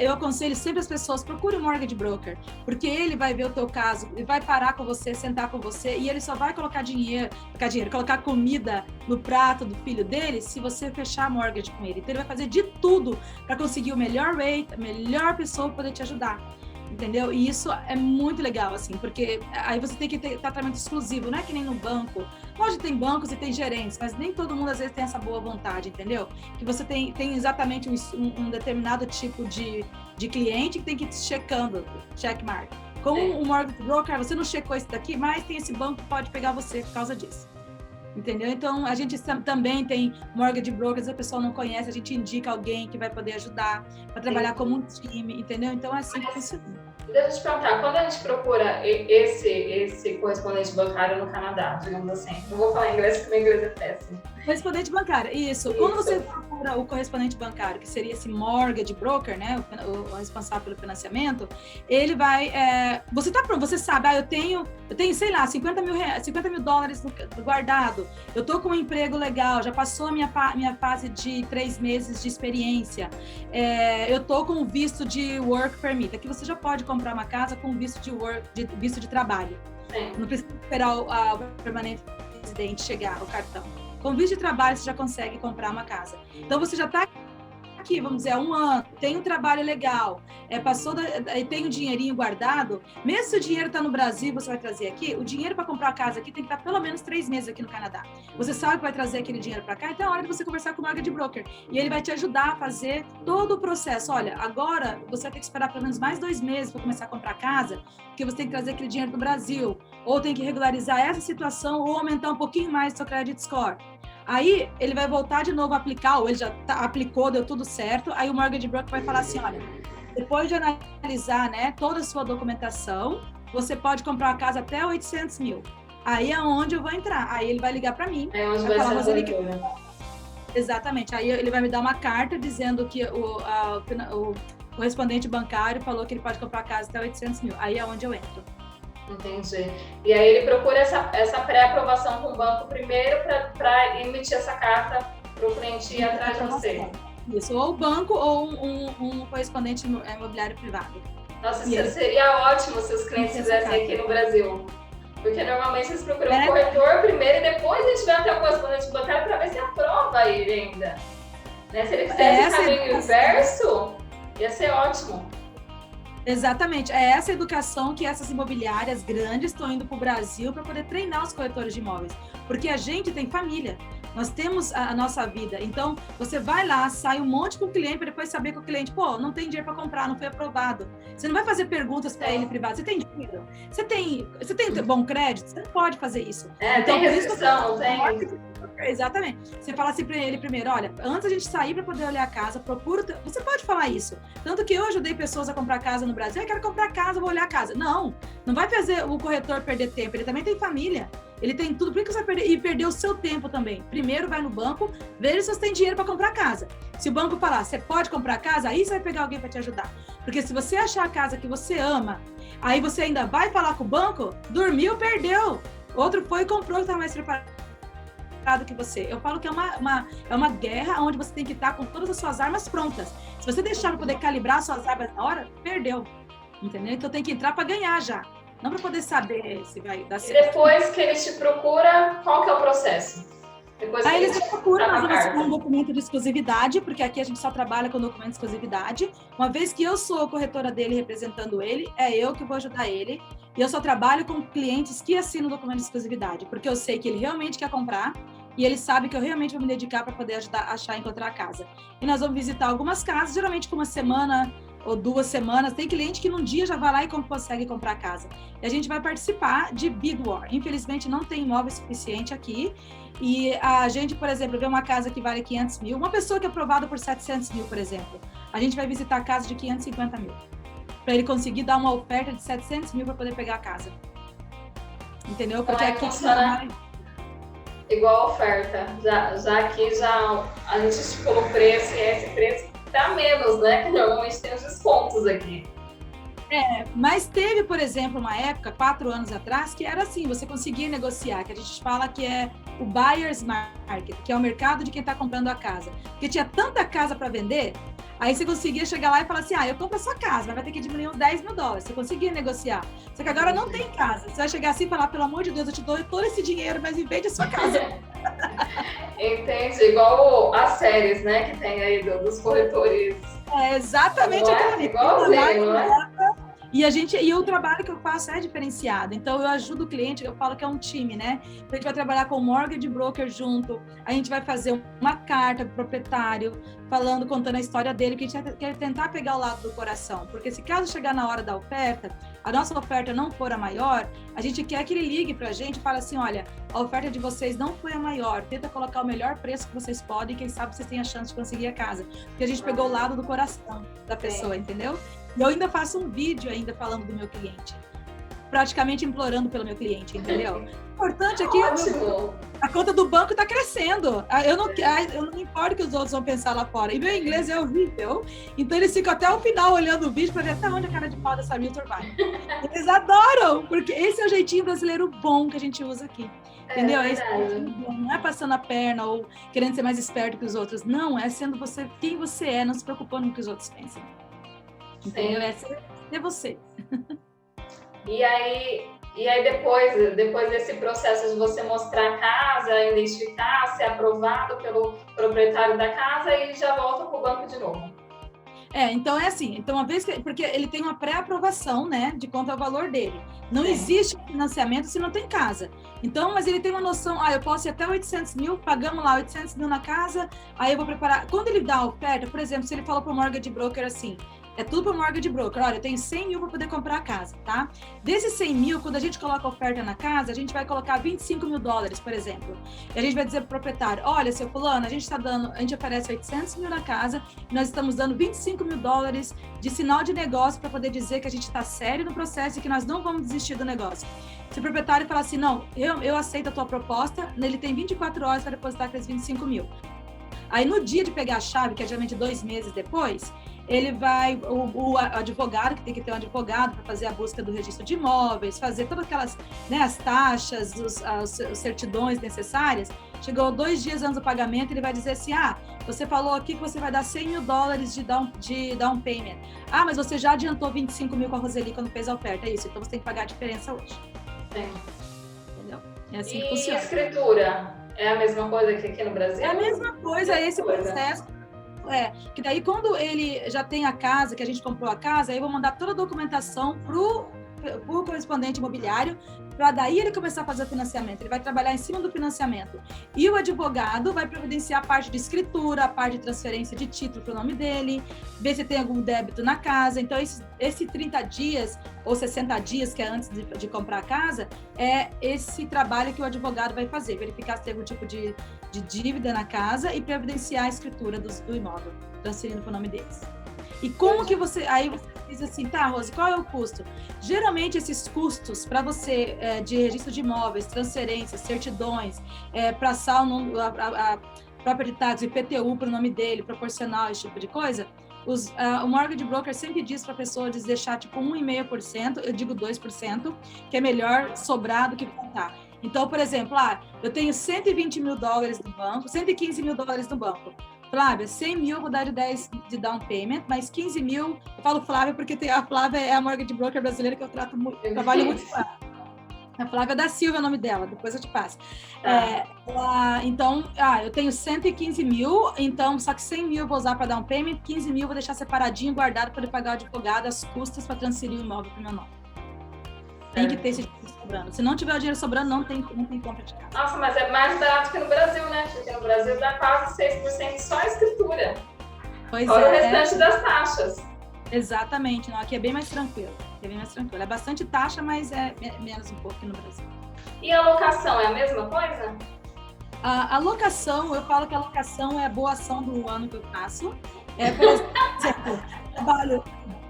eu aconselho sempre as pessoas, procure um mortgage broker, porque ele vai ver o teu caso, ele vai parar com você, sentar com você, e ele só vai colocar comida no prato do filho dele se você fechar a mortgage com ele. Então, ele vai fazer de tudo para conseguir o melhor rate, a melhor pessoa para poder te ajudar. entendeu? E isso é muito legal, assim, porque aí você tem que ter tratamento exclusivo, não é que nem no banco. Lógico, tem bancos e tem gerentes, mas nem todo mundo às vezes tem essa boa vontade, entendeu? Que você tem exatamente um determinado tipo de cliente que tem que ir checando, checkmark. Com o mortgage broker, você não checou isso daqui, mas tem esse banco que pode pegar você por causa disso. Entendeu? Então, a gente também tem mortgage brokers, a pessoa não conhece, a gente indica alguém que vai poder ajudar para trabalhar como um time, entendeu? Então, é assim que funciona. Deixa eu te perguntar, quando a gente procura esse correspondente bancário no Canadá, digamos assim, não vou falar inglês porque meu inglês é péssimo. Correspondente bancário, isso. Quando você procura o correspondente bancário, que seria esse mortgage broker, né, o responsável pelo financiamento, ele vai, você tá pronto, você sabe, eu tenho, sei lá, 50 mil dólares guardado, eu tô com um emprego legal, já passou a minha fase de 3 meses de experiência, eu tô com o visto de work permit, aqui você já pode comprar uma casa com visto visto de trabalho. Sim. Não precisa esperar o permanente residente chegar, o cartão. Com visto de trabalho, você já consegue comprar uma casa. Então, você já está aqui, vamos dizer, há 1 ano, tem um trabalho legal, tem um dinheirinho guardado, mesmo se o dinheiro está no Brasil, você vai trazer aqui, o dinheiro para comprar a casa aqui tem que estar pelo menos 3 meses aqui no Canadá. Você sabe que vai trazer aquele dinheiro para cá, então é hora de você conversar com o mortgage broker. E ele vai te ajudar a fazer todo o processo. Olha, agora você vai ter que esperar pelo menos mais 2 meses para começar a comprar casa, porque você tem que trazer aquele dinheiro do Brasil, ou tem que regularizar essa situação, ou aumentar um pouquinho mais o seu credit score. Aí ele vai voltar de novo a aplicar, ou ele já aplicou, deu tudo certo, aí o mortgage broker vai falar assim, olha, depois de analisar, né, toda a sua documentação, você pode comprar uma casa até 800 mil. Aí é onde eu vou entrar. Aí ele vai ligar para mim. É onde vai falar, ser Exatamente. Aí ele vai me dar uma carta dizendo que o correspondente bancário falou que ele pode comprar a casa até 800 mil. Aí é onde eu entro. Entendi. E aí ele procura essa pré-aprovação com o banco primeiro para emitir essa carta para o cliente ir atrás de você. Isso, ou o banco ou um correspondente imobiliário privado. Nossa, isso seria ótimo se os clientes fizessem aqui no Brasil. Porque normalmente eles procuram o corretor primeiro e depois a gente vai até o correspondente bancário para ver se aprova ele ainda. Né? Se ele fizesse o caminho inverso, ia ser ótimo. Exatamente, é essa educação que essas imobiliárias grandes estão indo para o Brasil para poder treinar os corretores de imóveis, porque a gente tem família, nós temos a nossa vida, então você vai lá, sai um monte com o cliente para depois saber que o cliente, não tem dinheiro para comprar, não foi aprovado. Você não vai fazer perguntas para ele privado, você tem dinheiro? Você tem bom crédito? Você não pode fazer isso. Então, tem restrição, tem... Exatamente. Você fala assim para ele primeiro, olha, antes a gente sair para poder olhar a casa, você pode falar isso. Tanto que eu ajudei pessoas a comprar casa no Brasil, eu quero comprar casa, vou olhar a casa. Não vai fazer o corretor perder tempo, ele também tem família, ele tem tudo, por que você vai perder o seu tempo também? Primeiro vai no banco, veja se você tem dinheiro para comprar casa. Se o banco falar, você pode comprar casa, aí você vai pegar alguém para te ajudar. Porque se você achar a casa que você ama, aí você ainda vai falar com o banco, dormiu, perdeu. Outro foi e comprou que está mais preparado que você. Eu falo que é uma guerra onde você tem que estar com todas as suas armas prontas. Se você deixar para poder calibrar suas armas na hora, perdeu. Entendeu? Então tem que entrar para ganhar já. Não para poder saber se vai dar certo. E depois que eles te procuram, qual que é o processo? Aí eles procuram fazer um documento de exclusividade, porque aqui a gente só trabalha com documento de exclusividade. Uma vez que eu sou a corretora dele representando ele, é eu que vou ajudar ele. E eu só trabalho com clientes que assinam o documento de exclusividade, porque eu sei que ele realmente quer comprar e ele sabe que eu realmente vou me dedicar para poder ajudar a achar e encontrar a casa. E nós vamos visitar algumas casas, geralmente com 1 semana ou 2 semanas. Tem cliente que num dia já vai lá e consegue comprar a casa. E a gente vai participar de Bid War. Infelizmente não tem imóvel suficiente aqui. E a gente, por exemplo, vê uma casa que vale 500 mil, uma pessoa que é aprovada por 700 mil, por exemplo. A gente vai visitar a casa de 550 mil. Para ele conseguir dar uma oferta de 700 mil para poder pegar a casa. Entendeu? Porque aqui funciona igual a oferta. Já aqui a gente estipulou o preço e esse preço tá menos, né? Que normalmente tem os descontos aqui. Mas teve, por exemplo, uma época, 4 anos atrás, que era assim, você conseguia negociar, que a gente fala que é o buyer's market, que é o mercado de quem está comprando a casa. Porque tinha tanta casa para vender, aí você conseguia chegar lá e falar assim, eu compro a sua casa, mas vai ter que diminuir uns 10 mil dólares. Você conseguia negociar. Só que agora não tem casa. Você vai chegar assim e falar, pelo amor de Deus, eu te dou todo esse dinheiro, mas vende a sua casa. Entende? Igual as séries, né, que tem aí dos corretores. É exatamente aquilo ali. Igualzinho, né? E o trabalho que eu faço é diferenciado. Então, eu ajudo o cliente, eu falo que é um time, né? Então, a gente vai trabalhar com o mortgage broker junto, a gente vai fazer uma carta pro proprietário, falando, contando a história dele, que a gente quer tentar pegar o lado do coração. Porque se caso chegar na hora da oferta, a nossa oferta não for a maior, a gente quer que ele ligue pra gente e fale assim, olha, a oferta de vocês não foi a maior, tenta colocar o melhor preço que vocês podem, quem sabe vocês têm a chance de conseguir a casa. Porque a gente pegou o lado do coração da pessoa, entendeu? E eu ainda faço um vídeo ainda falando do meu cliente, praticamente implorando pelo meu cliente, entendeu? O importante é que a conta do banco está crescendo. Eu não importo o que os outros vão pensar lá fora. E meu inglês é horrível, então eles ficam até o final olhando o vídeo para ver até onde a cara de pau dessa Realtor vai. Eles adoram, porque esse é o jeitinho brasileiro bom que a gente usa aqui. Entendeu? Não é passando a perna ou querendo ser mais esperto que os outros. Não, é sendo você quem você é, não se preocupando com o que os outros pensam. Entendeu? É ser você. E aí depois desse processo de você mostrar a casa, identificar, ser aprovado pelo proprietário da casa e já volta para o banco de novo. Então é assim, então uma vez que, porque ele tem uma pré-aprovação, né, de quanto é o valor dele. Não existe financiamento se não tem casa. Então, mas ele tem uma noção, eu posso ir até 800 mil, pagamos lá 800 mil na casa, aí eu vou preparar. Quando ele dá a oferta, por exemplo, se ele falou para o mortgage broker assim, é tudo para o mortgage broker, olha, eu tenho 100 mil para poder comprar a casa, tá? Desses 100 mil, quando a gente coloca a oferta na casa, a gente vai colocar 25 mil dólares, por exemplo. E a gente vai dizer para o proprietário, olha, seu fulano, a gente oferece 800 mil na casa, e nós estamos dando 25 mil dólares de sinal de negócio para poder dizer que a gente está sério no processo e que nós não vamos desistir do negócio. Se o proprietário falar assim, não, eu aceito a tua proposta, ele tem 24 horas para depositar aqueles 25 mil. Aí no dia de pegar a chave, que é geralmente 2 meses depois, ele vai, o advogado, que tem que ter um advogado para fazer a busca do registro de imóveis, fazer todas aquelas, né, as taxas, as certidões necessárias. Chegou 2 dias antes do pagamento, ele vai dizer assim, você falou aqui que você vai dar 100 mil dólares de down payment. Mas você já adiantou 25 mil com a Roseli quando fez a oferta, é isso, então você tem que pagar a diferença hoje. Entendeu? É assim que funciona. E a escritura? É a mesma coisa que aqui no Brasil? É a mesma coisa, é esse processo. Que daí quando ele já tem a casa, que a gente comprou a casa, aí eu vou mandar toda a documentação pro correspondente imobiliário, para daí ele começar a fazer o financiamento. Ele vai trabalhar em cima do financiamento. E o advogado vai providenciar a parte de escritura, a parte de transferência de título para o nome dele, ver se tem algum débito na casa. Então, esse 30 dias ou 60 dias, que é antes de comprar a casa, é esse trabalho que o advogado vai fazer, verificar se tem algum tipo de dívida na casa e providenciar a escritura do imóvel, transferindo para o nome deles. E como que você... Aí você diz assim, tá, Rose, qual é o custo? Geralmente, esses custos para você, de registro de imóveis, transferências, certidões, para a property tax, IPTU para o nome dele, proporcional, esse tipo de coisa, o mortgage broker sempre diz para a pessoa deixar tipo 1,5%, eu digo 2%, que é melhor sobrar do que faltar. Então, por exemplo, eu tenho 120 mil dólares no banco, 115 mil dólares no banco. Flávia, 100 mil eu vou dar de 10 de down payment, mas 15 mil, eu falo Flávia porque a Flávia é a mortgage broker brasileira que eu trato muito, trabalho muito com ela. A Flávia da Silva é o nome dela, depois eu te passo. Então, eu tenho 115 mil, então, só que 100 mil eu vou usar para down payment, 15 mil eu vou deixar separadinho, guardado para ele pagar o advogado, as custas para transferir o imóvel para o meu nome. Tem que ter esse dinheiro sobrando. Se não tiver o dinheiro sobrando, não tem compra de casa. Nossa, mas é mais barato que no Brasil, né? Porque no Brasil dá quase 6% só a escritura. Fora o restante das taxas. Exatamente. Não, aqui é bem mais tranquilo. É bastante taxa, mas é menos um pouco que no Brasil. E a locação é a mesma coisa? A locação, eu falo que a locação é a boa ação do ano que eu faço. Por exemplo, trabalho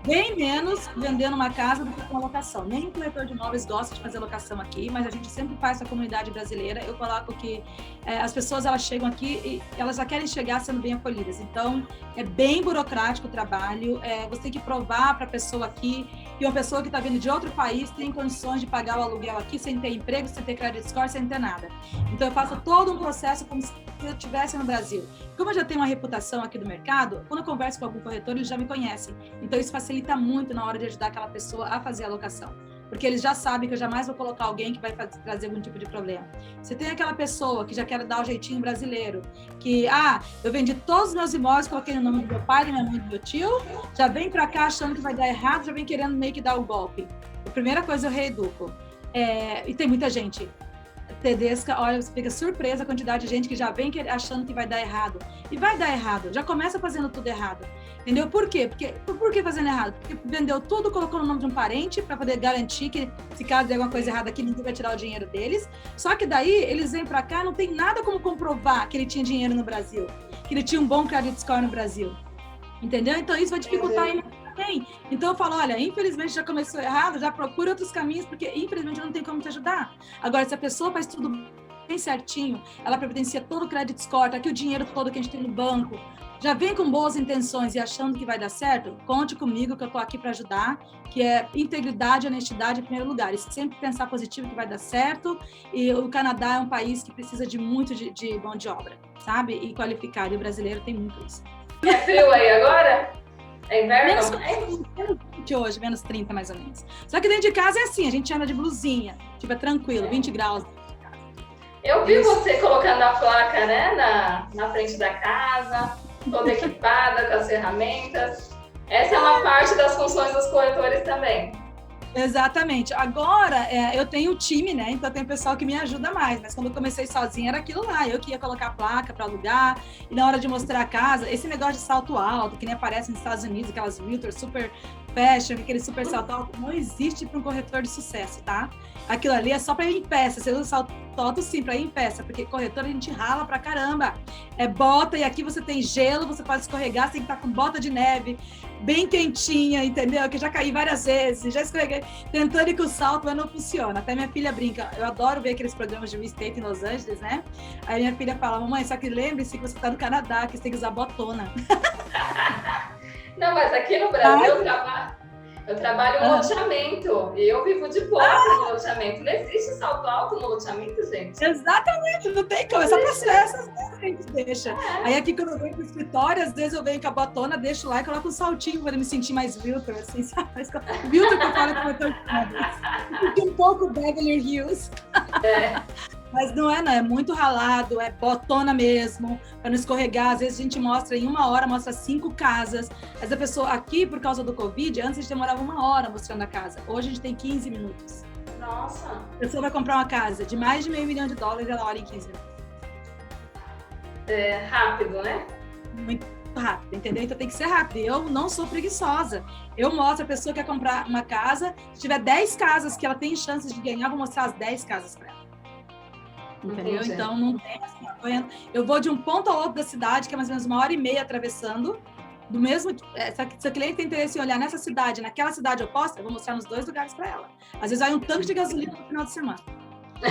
bem menos vendendo uma casa do que com a locação. Nem o corretor de imóveis gosta de fazer locação aqui, mas a gente sempre faz com a comunidade brasileira. Eu coloco que as pessoas elas chegam aqui e elas já querem chegar sendo bem acolhidas. Então, é bem burocrático o trabalho. Você tem que provar para a pessoa aqui que uma pessoa que está vindo de outro país tem condições de pagar o aluguel aqui sem ter emprego, sem ter credit score, sem ter nada. Então, eu faço todo um processo como se eu estivesse no Brasil. Como eu já tenho uma reputação aqui do mercado, quando eu converso com algum corretor, eles já me conhecem. Então, isso facilita muito na hora de ajudar aquela pessoa a fazer a locação. porque eles já sabem que eu jamais vou colocar alguém que vai trazer algum tipo de problema. Você tem aquela pessoa que já quer dar o jeitinho brasileiro, que, eu vendi todos os meus imóveis, coloquei no nome do meu pai, da minha mãe, do meu tio, já vem pra cá achando que vai dar errado, já vem querendo meio que dar o golpe. A primeira coisa, eu reeduco. E tem muita gente tedesca, olha, você fica surpresa a quantidade de gente que já vem achando que vai dar errado. E vai dar errado, já começa fazendo tudo errado. Entendeu? Por quê? Por que fazendo errado? Porque vendeu tudo, colocou no nome de um parente para poder garantir que, se caso der alguma coisa errada aqui, ninguém vai tirar o dinheiro deles. Só que daí, eles vêm para cá, não tem nada como comprovar que ele tinha dinheiro no Brasil, que ele tinha um bom credit score no Brasil. Entendeu? Então, isso vai dificultar ainda também. Então, eu falo, olha, infelizmente já começou errado, já procura outros caminhos, porque infelizmente não tem como te ajudar. Agora, se a pessoa faz tudo bem certinho, ela providencia todo o credit score, tá aqui o dinheiro todo que a gente tem no banco, já vem com boas intenções e achando que vai dar certo, conte comigo que eu tô aqui para ajudar, que é integridade e honestidade em primeiro lugar. E sempre pensar positivo que vai dar certo. E o Canadá é um país que precisa de muito de mão de obra, sabe? E qualificado. E o brasileiro tem muito isso. É frio aí agora? É inverno? Menos 20 hoje, menos 30 mais ou menos. Só que dentro de casa é assim, a gente anda de blusinha, tipo, é tranquilo, 20 graus. Eu vi você colocando a placa, né, na frente da casa, toda equipada, com as ferramentas. Essa é uma parte das funções dos corretores também. Exatamente. Agora, eu tenho time, né? Então tem pessoal que me ajuda mais. Mas quando eu comecei sozinha, era aquilo lá. Eu que ia colocar a placa para alugar. E na hora de mostrar a casa, esse negócio de salto alto, que nem aparece nos Estados Unidos, aquelas realtors super fashion, aquele super salto alto, não existe para um corretor de sucesso, tá? Aquilo ali é só para ir em peça. Você usa salto alto sim para ir em peça, porque corretor a gente rala pra caramba. É bota, e aqui você tem gelo, você pode escorregar, você tem que estar com bota de neve, bem quentinha, entendeu? Que eu já caí várias vezes, já escorreguei tentando ir com o salto, mas não funciona. Até minha filha brinca, eu adoro ver aqueles programas de real estate em Los Angeles, né? Aí minha filha fala, mamãe, só que lembre-se que você tá no Canadá, que você tem que usar botona. Não, mas aqui no Brasil eu trabalho no loteamento e eu vivo de bota no loteamento. Não existe salto alto no loteamento, gente. Exatamente, não tem como, é só para festas, né? A gente deixa. Aí aqui quando eu venho pro escritório, às vezes eu venho com a botona, deixo lá e coloco um saltinho para me sentir mais realtor, assim, sabe? Realtor que eu falo que eu tô um pouco Beverly Hills. Mas não, é muito ralado, é botona mesmo, para não escorregar. Às vezes a gente mostra em 1 hora, mostra 5 casas. Mas a pessoa aqui, por causa do Covid, antes a gente demorava 1 hora mostrando a casa. Hoje a gente tem 15 minutos. Nossa! A pessoa vai comprar uma casa de mais de $500 mil, ela olha em 15 minutos. É rápido, né? Muito rápido, entendeu? Então tem que ser rápido. Eu não sou preguiçosa. Eu mostro a pessoa que quer comprar uma casa. Se tiver 10 casas que ela tem chances de ganhar, eu vou mostrar as 10 casas para ela. Entendeu? Entendi. Então não tem assim, eu vou de um ponto ao outro da cidade, que é mais ou menos 1h30 atravessando, do mesmo. Se a cliente tem interesse em olhar nessa cidade, naquela cidade oposta, eu vou mostrar nos 2 lugares para ela. Às vezes vai um tanque de gasolina no final de semana.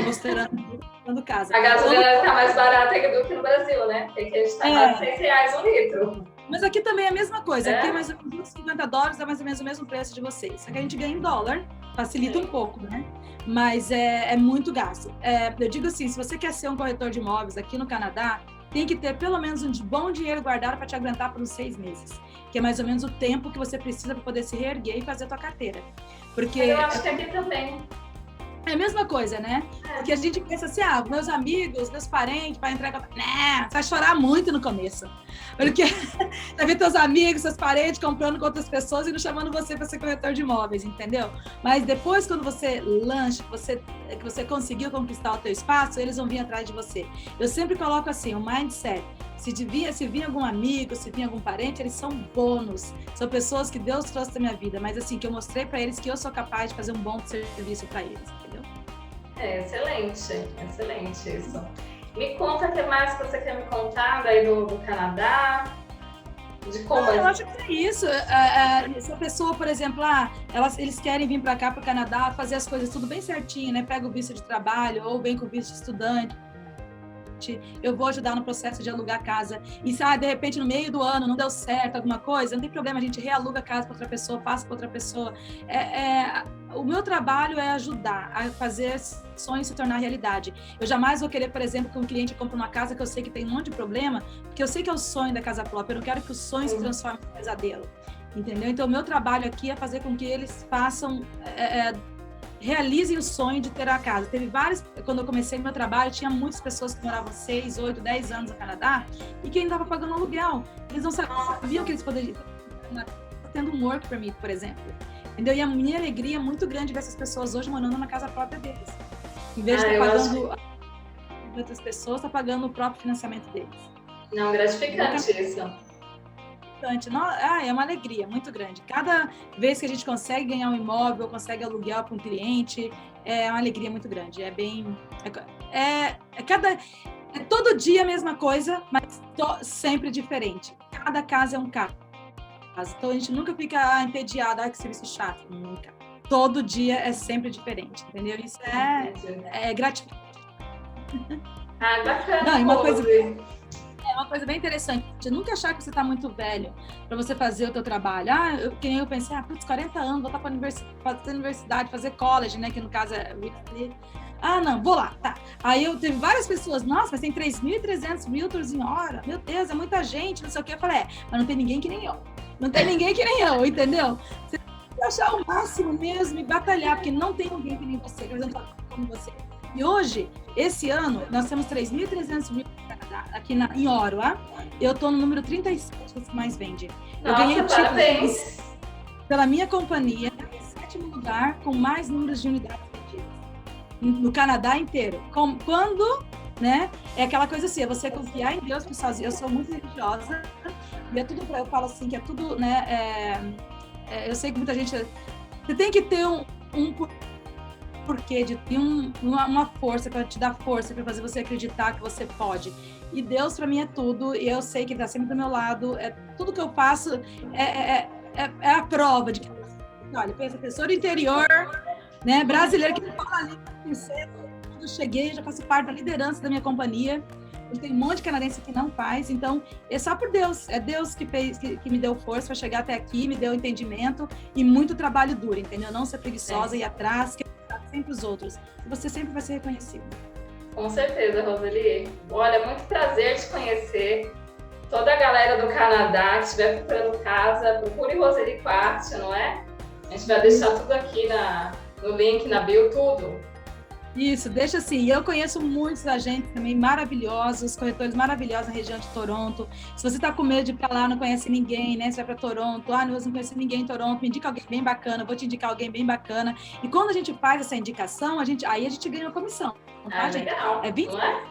Mostrando casa. A gasolina está mais barata do que no Brasil, né? Tem que a gente tá quase R$6 um litro. Mas aqui também é a mesma coisa. Aqui é mais ou menos $50, é mais ou menos o mesmo preço de vocês. Só que a gente ganha em dólar, facilita um pouco, né? Mas é muito gasto. Eu digo assim, se você quer ser um corretor de imóveis aqui no Canadá, tem que ter pelo menos um bom dinheiro guardado para te aguentar por uns 6 meses. Que é mais ou menos o tempo que você precisa para poder se reerguer e fazer a tua carteira. Porque eu acho que aqui também. É a mesma coisa, né? Porque a gente pensa assim, meus amigos, meus parentes, para entrar em contato. Né, você vai chorar muito no começo. Porque vai ver teus amigos, seus parentes comprando com outras pessoas e não chamando você para ser corretor de imóveis, entendeu? Mas depois, quando você lancha, que você conseguiu conquistar o teu espaço, eles vão vir atrás de você. Eu sempre coloco assim, o mindset. Se vir algum amigo, se vir algum parente, eles são bônus. São pessoas que Deus trouxe da minha vida, mas assim, que eu mostrei para eles que eu sou capaz de fazer um bom serviço para eles, entendeu? Excelente isso. Me conta o que mais que você quer me contar daí do Canadá, de como... Eu acho que é isso. Se a pessoa, por exemplo, eles querem vir para cá, para o Canadá, fazer as coisas tudo bem certinho, né? Pega o visto de trabalho ou vem com o visto de estudante. Eu vou ajudar no processo de alugar casa. E se de repente no meio do ano não deu certo alguma coisa, não tem problema, a gente realuga a casa para outra pessoa, passa para outra pessoa. O meu trabalho é ajudar a fazer sonhos se tornar realidade. Eu jamais vou querer, por exemplo, que um cliente compre uma casa que eu sei que tem um monte de problema, porque eu sei que é o sonho da casa própria, eu não quero que o sonho se transforme em pesadelo. Entendeu? Então, o meu trabalho aqui é fazer com que eles façam realizem o sonho de ter a casa. Teve vários, quando eu comecei meu trabalho, tinha muitas pessoas que moravam 6, 8, 10 anos no Canadá e que ainda estavam pagando aluguel. Eles não sabiam que eles poderiam tendo um work permit, por exemplo. Entendeu? E a minha alegria é muito grande ver essas pessoas hoje morando na casa própria deles. Em vez de estar pagando outras pessoas, está pagando o próprio financiamento deles. Não, gratificante isso. É uma alegria muito grande. Cada vez que a gente consegue ganhar um imóvel, consegue aluguel para um cliente, é uma alegria muito grande. É todo dia a mesma coisa, mas sempre diferente. Cada casa é um caso. Então a gente nunca fica entediado, que serviço chato, nunca. Todo dia é sempre diferente, entendeu? Isso é gratificante. Bacana. Não, uma coisa bem interessante, você nunca achar que você está muito velho para você fazer o teu trabalho. Que nem eu pensei, 40 anos, vou estar para fazer universidade, fazer college, né, que no caso é não, vou lá, tá. Aí eu teve várias pessoas, nossa, mas tem 3.300 realtors em hora, meu Deus, é muita gente, não sei o que. Eu falei, mas não tem ninguém que nem eu. Não tem ninguém que nem eu, entendeu? Você tem que achar o máximo mesmo e batalhar, porque não tem ninguém que nem você, por exemplo, como você. E hoje, esse ano, nós temos 3.300 mil aqui em Oro, eu tô no número 37 que mais vende. Eu ganhei o título pela minha companhia, em 7º lugar, com mais números de unidades vendidas no Canadá inteiro. Quando, né, é aquela coisa assim, é você confiar em Deus, porque sozinho, eu sou muito religiosa, e é tudo, eu falo assim, que é tudo, né, eu sei que muita gente, você tem que ter um porquê, de ter uma força para te dar força, para fazer você acreditar que você pode. E Deus para mim é tudo, e eu sei que Ele está sempre do meu lado, tudo que eu faço é a prova de que, olha, pensa, pessoa do interior, né, brasileira que fala ali, quando eu cheguei, já faço parte da liderança da minha companhia. Tem um monte de canadense que não faz, então é só por Deus, é Deus que me deu força para chegar até aqui, me deu entendimento e muito trabalho duro, entendeu? Não ser preguiçosa, ir atrás, que sempre os outros, e você sempre vai ser reconhecido. Com certeza, Roseli. Olha, muito prazer te conhecer. Toda a galera do Canadá que estiver procurando casa, procure Roseli Quart, não é? A gente vai deixar tudo aqui no link, na bio, tudo. Isso, deixa assim. Eu conheço muitos agentes também maravilhosos, corretores maravilhosos na região de Toronto. Se você está com medo de ir para lá, não conhece ninguém, né? Você vai para Toronto, não conhece ninguém em Toronto, me indica alguém bem bacana, vou te indicar alguém bem bacana. E quando a gente faz essa indicação, aí a gente ganha uma comissão. Tá, gente? Legal. É 20. Não é?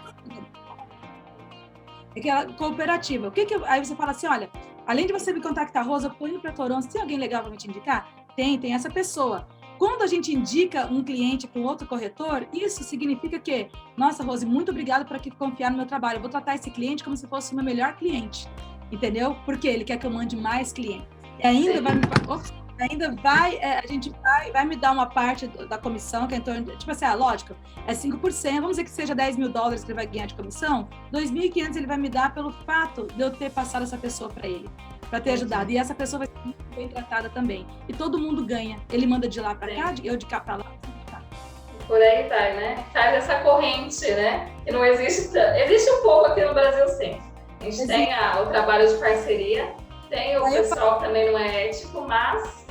É aquela cooperativa. Aí você fala assim, olha, além de você me contactar, Rosa, eu tô indo para Toronto, tem alguém legal para me te indicar? Tem essa pessoa. Quando a gente indica um cliente para um outro corretor, isso significa que, nossa, Rose, muito obrigada por confiar no meu trabalho. Eu vou tratar esse cliente como se fosse o meu melhor cliente, entendeu? Porque ele quer que eu mande mais clientes. E ainda a gente vai me dar uma parte da comissão, que é em torno, tipo assim, lógico, é 5%, vamos dizer que seja $10.000 que ele vai ganhar de comissão, 2.500 ele vai me dar pelo fato de eu ter passado essa pessoa para ele, para ter ajudado. E essa pessoa vai ser muito bem tratada também. E todo mundo ganha. Ele manda de lá para cá, eu de cá para lá. Por aí vai, né? Faz essa corrente, né? Que não existe tanto. Existe um pouco aqui no Brasil, sim. A gente tem o trabalho de parceria, tem o pessoal que também não é ético, mas...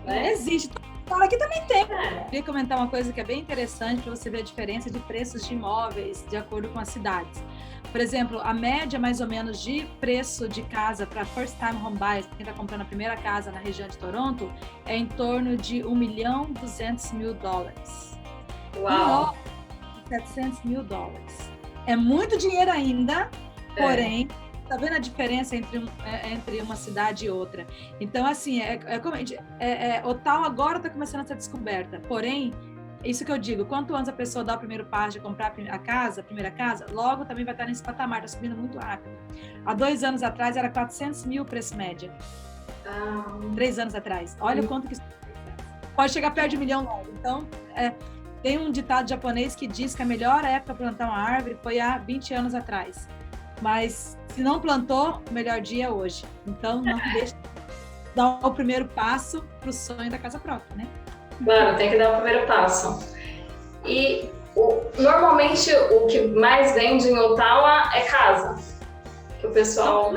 né? Existe. Aqui também tem. Eu queria comentar uma coisa que é bem interessante para você ver a diferença de preços de imóveis de acordo com as cidades. Por exemplo, a média mais ou menos de preço de casa para first time home buyers, quem está comprando a primeira casa na região de Toronto, é em torno de $1.200.000. Uau! $700.000. É muito dinheiro ainda, porém, tá vendo a diferença entre uma cidade e outra? Então, assim, Ottawa agora está começando a ser descoberta, porém, isso que eu digo, quanto antes a pessoa dá o primeiro passo de comprar a primeira casa, logo também vai estar nesse patamar, está subindo muito rápido. Há 2 anos atrás era 400 mil preço média. 3 anos atrás. Olha o quanto que isso pode chegar perto de 1 milhão logo. Então, tem um ditado japonês que diz que a melhor época para plantar uma árvore foi há 20 anos atrás. Mas se não plantou, o melhor dia é hoje. Então, não deixe de dar o primeiro passo para o sonho da casa própria, né? Claro, tem que dar o primeiro passo. E normalmente o que mais vende em Ottawa é casa. O que o pessoal...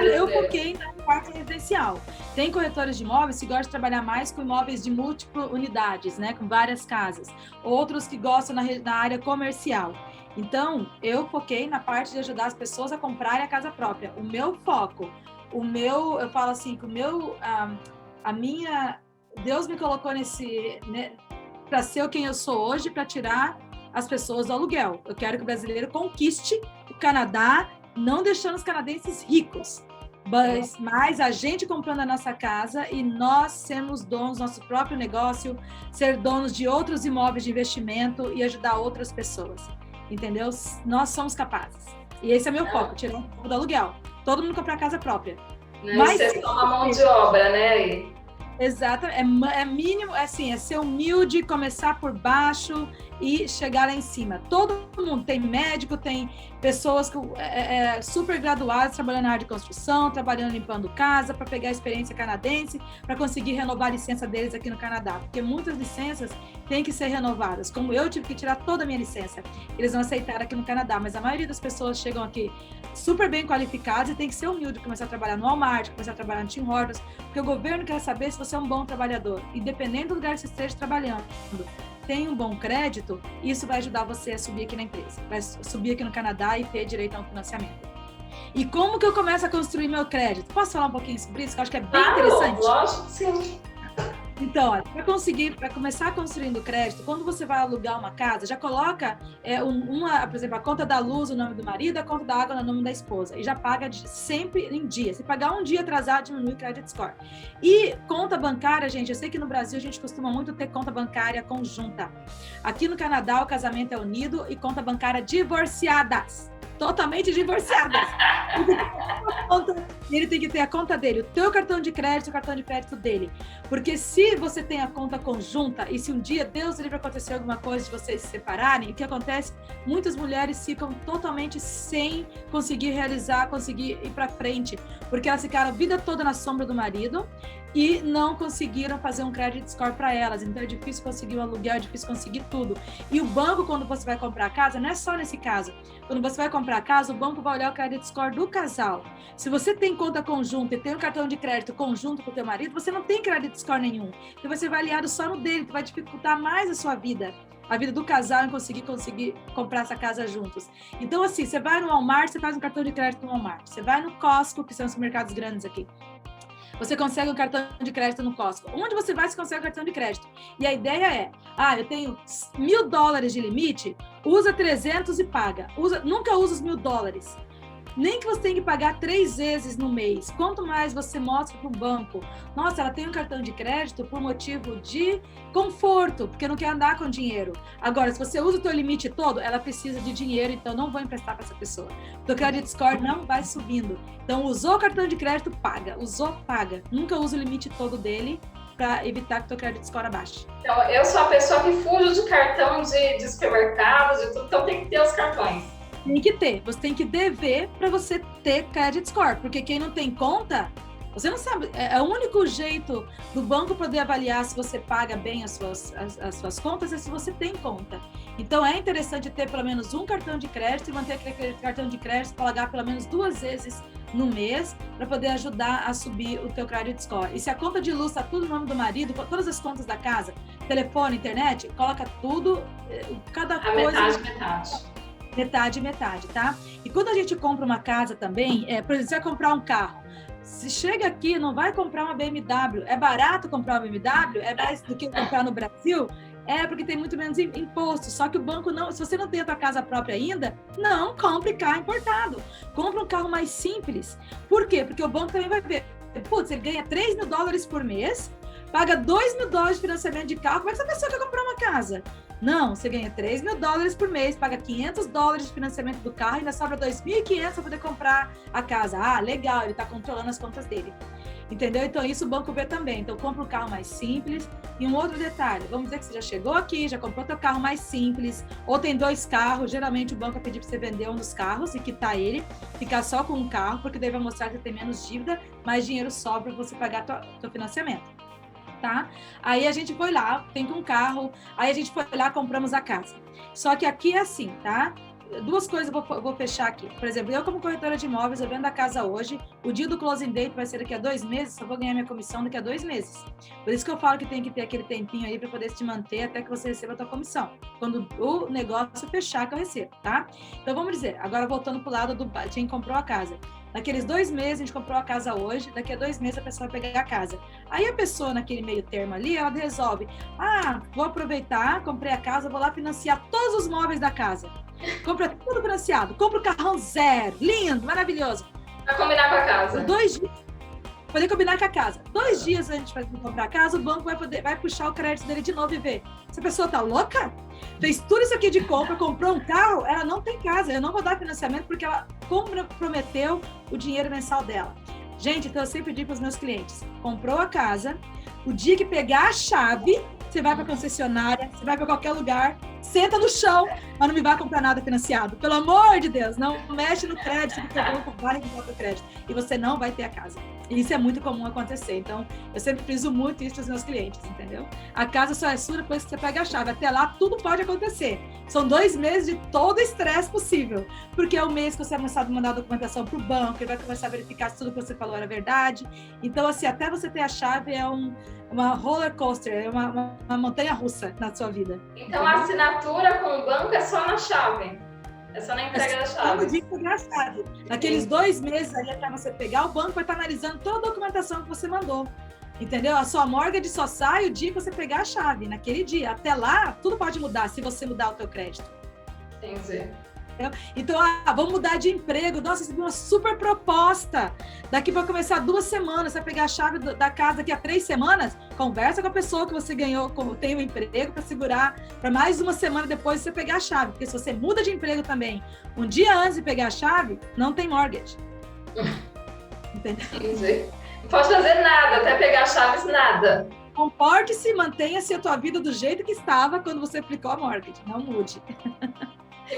Eu foquei na parte residencial. Tem corretores de imóveis que gostam de trabalhar mais com imóveis de múltiplas unidades, né, com várias casas. Outros que gostam na área comercial. Então, eu foquei na parte de ajudar as pessoas a comprarem a casa própria. O meu foco, eu falo assim, que Deus me colocou né, para ser quem eu sou hoje, para tirar as pessoas do aluguel. Eu quero que o brasileiro conquiste o Canadá, não deixando os canadenses ricos, mas a gente comprando a nossa casa e nós sermos donos do nosso próprio negócio, ser donos de outros imóveis de investimento e ajudar outras pessoas, entendeu? Nós somos capazes. E esse é meu foco, tirar o povo do aluguel. Todo mundo comprar casa própria. Mas você toma mão de obra, né? Exato, é mínimo, assim, é ser humilde, começar por baixo e chegar lá em cima. Todo mundo, tem médico, tem pessoas super graduadas trabalhando na área de construção, trabalhando limpando casa, para pegar a experiência canadense, para conseguir renovar a licença deles aqui no Canadá, porque muitas licenças têm que ser renovadas, como eu tive que tirar toda a minha licença. Eles não aceitaram aqui no Canadá, mas a maioria das pessoas chegam aqui super bem qualificadas e tem que ser humilde, começar a trabalhar no Walmart, começar a trabalhar no Tim Hortons, porque o governo quer saber se você é um bom trabalhador, e dependendo do lugar que você esteja trabalhando, tem um bom crédito, isso vai ajudar você a subir aqui na empresa, vai subir aqui no Canadá e ter direito a um financiamento. E como que eu começo a construir meu crédito? Posso falar um pouquinho sobre isso, que eu acho que é bem interessante? Lógico que sim. Então, olha, para começar construindo crédito, quando você vai alugar uma casa, já coloca por exemplo, a conta da luz, o nome do marido, a conta da água no nome da esposa, e já paga sempre em dia. Se pagar um dia atrasado, diminui o credit score. E conta bancária, gente, eu sei que no Brasil a gente costuma muito ter conta bancária conjunta. Aqui no Canadá, o casamento é unido e conta bancária divorciadas. Totalmente divorciadas. Ele tem que ter a conta dele, o teu cartão de crédito, o cartão de crédito dele. Porque se você tem a conta conjunta e se um dia, Deus livre, acontecer alguma coisa de vocês se separarem, o que acontece? Muitas mulheres ficam totalmente sem conseguir ir para frente, porque elas ficaram a vida toda na sombra do marido e não conseguiram fazer um credit score para elas. Então é difícil conseguir o aluguel, é difícil conseguir tudo. E o banco, quando você vai comprar a casa, não é só nesse caso. Quando você vai comprar a casa, o banco vai olhar o credit score do casal. Se você tem conta conjunta e tem um cartão de crédito conjunto com o teu marido, você não tem credit score nenhum. Então você vai aliado só no dele, que vai dificultar mais a sua vida. A vida do casal em conseguir comprar essa casa juntos. Então, assim, você vai no Walmart, você faz um cartão de crédito no Walmart. Você vai no Costco, que são os mercados grandes aqui. Você consegue um cartão de crédito no Costco. Onde você vai, você consegue um cartão de crédito. E a ideia eu tenho $1.000 de limite, usa 300 e paga. Nunca usa os $1.000. Nem que você tenha que pagar 3 vezes no mês. Quanto mais você mostra para o banco, nossa, ela tem um cartão de crédito por motivo de conforto, porque não quer andar com dinheiro. Agora, se você usa o teu limite todo, ela precisa de dinheiro, então não vou emprestar para essa pessoa. O teu credit score não vai subindo. Então, usou o cartão de crédito, paga. Usou, paga. Nunca usa o limite todo dele para evitar que o teu credit score abaixe. Então, eu sou a pessoa que fujo de cartão de supermercados e tudo, então tem que ter os cartões. Tem que ter, você tem que dever para você ter credit score, porque quem não tem conta, você não sabe, é o único jeito do banco poder avaliar se você paga bem as suas contas é se você tem conta. Então é interessante ter pelo menos um cartão de crédito e manter aquele cartão de crédito para pagar pelo menos 2 vezes no mês para poder ajudar a subir o teu credit score. E se a conta de luz está tudo no nome do marido, todas as contas da casa, telefone, internet, coloca tudo, cada coisa... Metade, tá? E quando a gente compra uma casa também, por exemplo, você vai comprar um carro. Se chega aqui, não vai comprar uma BMW. É barato comprar uma BMW? É mais do que comprar no Brasil? É, porque tem muito menos imposto. Só que o banco não... Se você não tem a tua casa própria ainda, não compre carro importado. Compre um carro mais simples. Por quê? Porque o banco também vai ver. Putz, ele ganha $3.000 por mês, paga $2.000 de financiamento de carro. Como é que essa pessoa quer comprar uma casa? Não, você ganha $3.000 por mês, paga $500 de financiamento do carro e ainda sobra $2.500 para poder comprar a casa. Ah, legal, ele está controlando as contas dele. Entendeu? Então, isso o banco vê também. Então, compra um carro mais simples. E um outro detalhe, vamos dizer que você já chegou aqui, já comprou teu carro mais simples, ou tem 2 carros, geralmente o banco vai pedir para você vender um dos carros e quitar ele, ficar só com um carro, porque daí vai mostrar que você tem menos dívida, mais dinheiro sobra para você pagar teu financiamento. Tá? Aí a gente foi lá, tem um carro, aí a gente foi lá, compramos a casa. Só que aqui é assim, tá? duas coisas eu vou fechar aqui. Por exemplo, eu como corretora de imóveis, eu vendo a casa hoje, o dia do closing date vai ser daqui a 2 meses, só vou ganhar minha comissão daqui a 2 meses. Por isso que eu falo que tem que ter aquele tempinho aí para poder se manter até que você receba a tua comissão. Quando o negócio fechar, que eu recebo, tá? Então, vamos dizer, agora voltando pro lado de quem comprou a casa. Naqueles 2 meses, a gente comprou a casa hoje, daqui a 2 meses a pessoa vai pegar a casa. Aí a pessoa, naquele meio termo ali, ela resolve, vou aproveitar, comprei a casa, vou lá financiar todos os móveis da casa. Compra tudo financiado, compra o carrão zero, lindo, maravilhoso. Pra combinar com a casa. 2 dias, poder combinar com a casa. 2 dias a gente vai comprar a casa, o banco vai puxar o crédito dele de novo e ver. Essa pessoa tá louca? Fez tudo isso aqui de compra, comprou um carro, ela não tem casa. Eu não vou dar financiamento porque ela comprometeu o dinheiro mensal dela. Gente, então eu sempre digo para os meus clientes, comprou a casa, o dia que pegar a chave, você vai para a concessionária, você vai para qualquer lugar, senta no chão, mas não me vai comprar nada financiado. Pelo amor de Deus, não mexe no crédito, porque o banco vai comprar o crédito. E você não vai ter a casa. E isso é muito comum acontecer. Então, eu sempre friso muito isso para os meus clientes, entendeu? A casa só é sua depois que você pega a chave. Até lá, tudo pode acontecer. São 2 meses de todo o estresse possível. Porque é o mês que você vai começar a mandar a documentação para o banco, ele vai começar a verificar se tudo que você falou era verdade. Então, assim, até você ter a chave é uma roller coaster, é uma montanha russa na sua vida. Então, a assinatura com o banco é só na chave. É só na entrega da chave. Naqueles 2 meses ali até você pegar, o banco vai estar analisando toda a documentação que você mandou. Entendeu? A sua mortgage só sai o dia que você pegar a chave, naquele dia. Até lá, tudo pode mudar se você mudar o teu crédito. Entendi. Então, vamos mudar de emprego. Nossa, recebi uma super proposta. Daqui para começar 2 semanas, você vai pegar a chave da casa daqui a 3 semanas, conversa com a pessoa que você ganhou, como tem o emprego, para segurar para mais 1 semana depois você pegar a chave. Porque se você muda de emprego também, um dia antes de pegar a chave, não tem mortgage. Entendeu? Entendi. Não pode fazer nada, até pegar as chaves, nada. Comporte-se, mantenha-se a tua vida do jeito que estava quando você aplicou a mortgage. Não mude.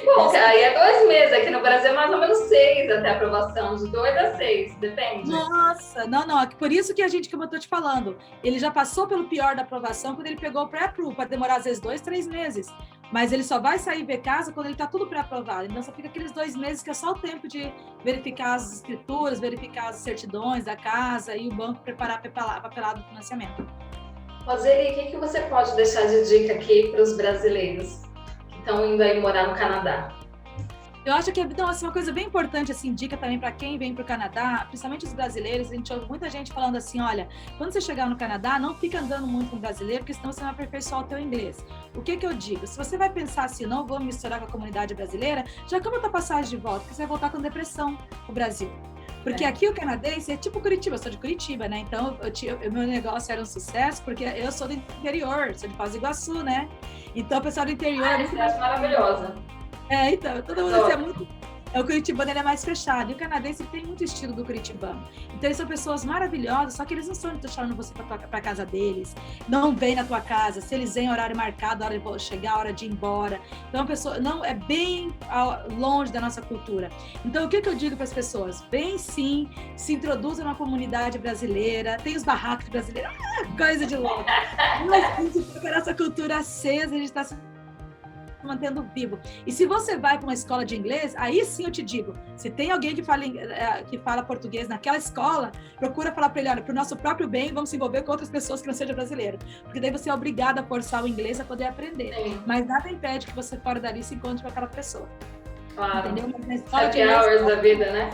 Bom, aí é 2 meses. Aqui no Brasil é mais ou menos 6 até a aprovação, de 2 a 6, depende. Nossa, não. Por isso que a gente, como eu tô te falando, ele já passou pelo pior da aprovação quando ele pegou o pré-approve, pode demorar às vezes 2, 3 meses. Mas ele só vai sair ver casa quando ele tá tudo pré-aprovado. Então só fica aqueles 2 meses que é só o tempo de verificar as escrituras, verificar as certidões da casa e o banco preparar a papelada do financiamento. Roseli, o que você pode deixar de dica aqui para os brasileiros que estão indo aí morar no Canadá? Eu acho que então, assim, uma coisa bem importante, assim, dica também para quem vem para o Canadá, principalmente os brasileiros, a gente ouve muita gente falando assim, olha, quando você chegar no Canadá, não fica andando muito com brasileiro, porque senão você vai aperfeiçoar o teu inglês. O que eu digo? Se você vai pensar assim, não vou me misturar com a comunidade brasileira, já compra a tua passagem de volta, porque você vai voltar com depressão pro Brasil. Porque aqui o canadense é tipo Curitiba, eu sou de Curitiba, né? Então, meu negócio era um sucesso, porque eu sou do interior, sou de Foz do Iguaçu, né? Então, o pessoal do interior... é cidade maravilhosa. Então, todo mundo assim, é muito... O curitibano, ele é mais fechado, e o canadense tem muito estilo do curitibano. Então, eles são pessoas maravilhosas, só que eles não estão chamando você para casa deles, não vem na tua casa, se eles vêm horário marcado, hora de chegar, hora de ir embora. Então, a pessoa não é bem longe da nossa cultura. Então, o que eu digo para as pessoas? Vem sim, se introduza na comunidade brasileira, tem os barracos brasileiros, coisa de louco. Mas a gente fica com a nossa cultura acesa, a gente está se mantendo vivo. E se você vai para uma escola de inglês, aí sim eu te digo, se tem alguém que fala português naquela escola, procura falar para ele, olha, para o nosso próprio bem, vamos se envolver com outras pessoas que não sejam brasileiras. Porque daí você é obrigado a forçar o inglês a poder aprender. Sim. Mas nada impede que você fora dali se encontre com aquela pessoa. Claro. Entendeu? Mas na escola de inglês, da vida, né?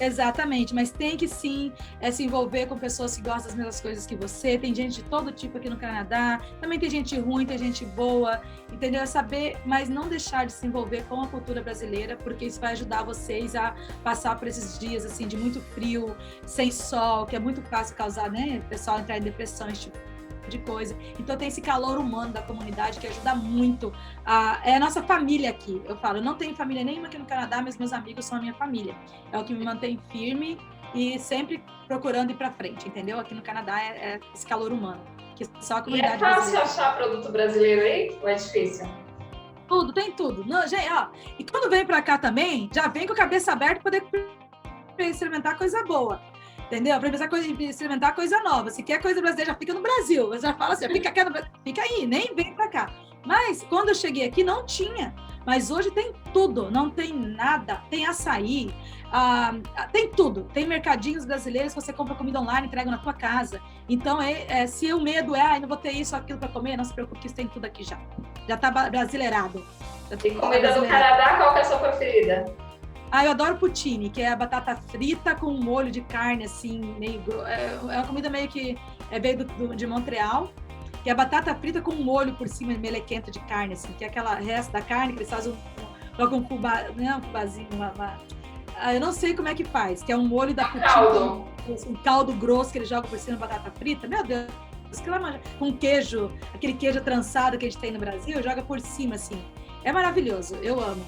Exatamente, mas tem que sim se envolver com pessoas que gostam das mesmas coisas que você. Tem gente de todo tipo aqui no Canadá, também tem gente ruim, tem gente boa, entendeu? É saber, mas não deixar de se envolver com a cultura brasileira, porque isso vai ajudar vocês a passar por esses dias assim de muito frio, sem sol, que é muito fácil causar, né? O pessoal entrar em depressão, esse tipo de coisa. Então tem esse calor humano da comunidade que ajuda muito. É a nossa família aqui. Eu falo, eu não tenho família nenhuma aqui no Canadá, mas meus amigos são a minha família. É o que me mantém firme e sempre procurando ir para frente, entendeu? Aqui no Canadá é esse calor humano. Que só a comunidade e é fácil achar produto brasileiro aí ou é difícil? Tudo, tem tudo. Não, gente, ó, e quando vem para cá também, já vem com a cabeça aberta para poder experimentar coisa boa. Entendeu? Para experimentar coisa nova. Se quer coisa brasileira, já fica no Brasil. Você já fala assim, fica aí, nem vem para cá. Mas, quando eu cheguei aqui, não tinha. Mas hoje tem tudo, não tem nada. Tem açaí, tem tudo. Tem mercadinhos brasileiros que você compra comida online e entrega na tua casa. Então, se o medo não vou ter isso ou aquilo para comer, não se preocupe, que isso tem tudo aqui já. Já está brasileirado. E comida do Canadá, qual que é a sua preferida? Eu adoro poutine, que é a batata frita com um molho de carne, assim, meio... É uma comida meio que veio de Montreal, que é a batata frita com um molho por cima, melequento de carne, assim, que é aquela resto da carne que eles fazem um fubazinho, eu não sei como é que faz, que é um molho da poutine, um caldo grosso que eles jogam por cima da batata frita. Meu Deus, com queijo, aquele queijo trançado que a gente tem no Brasil, joga por cima, assim. É maravilhoso, eu amo.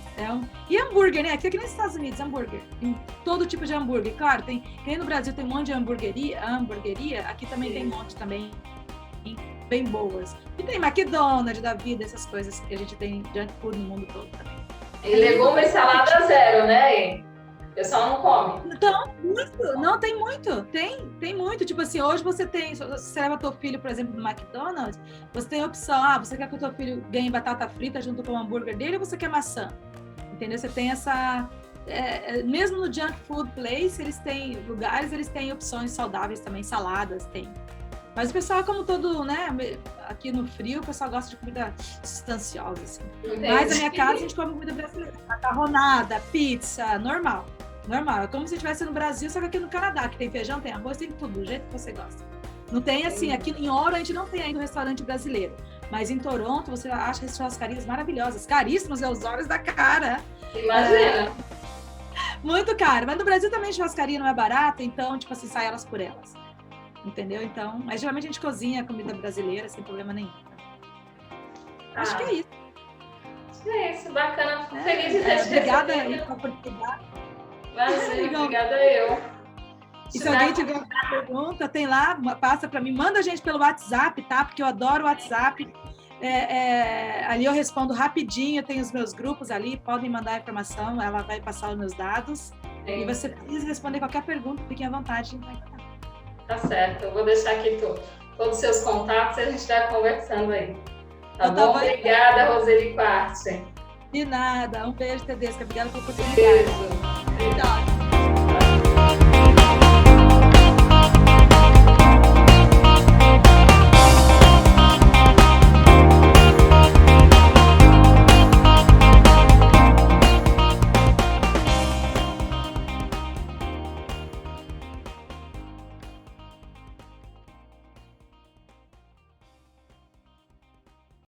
E hambúrguer, né? Aqui nos Estados Unidos, hambúrguer. Tem todo tipo de hambúrguer. Claro, que nem no Brasil tem um monte de hamburgueria, aqui também tem um monte também, bem boas. E tem McDonald's da vida, essas coisas que a gente tem junk food no mundo todo também. E legumes e salada zero, né? O pessoal não come. Então, não, tem muito. Tem muito. Tipo assim, hoje você leva teu filho, por exemplo, no McDonald's, você tem a opção, você quer que o teu filho ganhe batata frita junto com o hambúrguer dele ou você quer maçã? Entendeu? Você tem essa... mesmo no junk food place, eles têm opções saudáveis também, saladas, tem. Mas o pessoal, como todo, né, aqui no frio, o pessoal gosta de comida substanciosa, assim. Mas na minha casa a gente come comida brasileira, macarronada, pizza, normal. É como se estivesse no Brasil, só que aqui no Canadá, que tem feijão, tem arroz, tem tudo, do jeito que você gosta. Não tem assim, aqui em Oro a gente não tem ainda um restaurante brasileiro, mas em Toronto você acha churrascarias maravilhosas, caríssimas, aos olhos da cara. Imagina! Muito caro, mas no Brasil também churrascaria não é barata, então, tipo assim, sai elas por elas. Entendeu? Então, mas geralmente a gente cozinha comida brasileira sem problema nenhum. Acho que é isso. É isso, bacana. Feliz de ter te obrigada aí pela oportunidade. Imagina, obrigada eu. E se alguém tiver alguma pergunta, tem lá, passa para mim, manda a gente pelo WhatsApp, tá? Porque eu adoro o WhatsApp. Ali eu respondo rapidinho, tem os meus grupos ali, podem mandar a informação, ela vai passar os meus dados. E você precisa responder qualquer pergunta, fiquem à vontade. Tá certo, eu vou deixar aqui todos os seus contatos e a gente vai conversando aí. Tá bom? Obrigada, Roseli Quarte. De nada, um beijo, Tedesca. Obrigada pela oportunidade. Beijo. Tchau.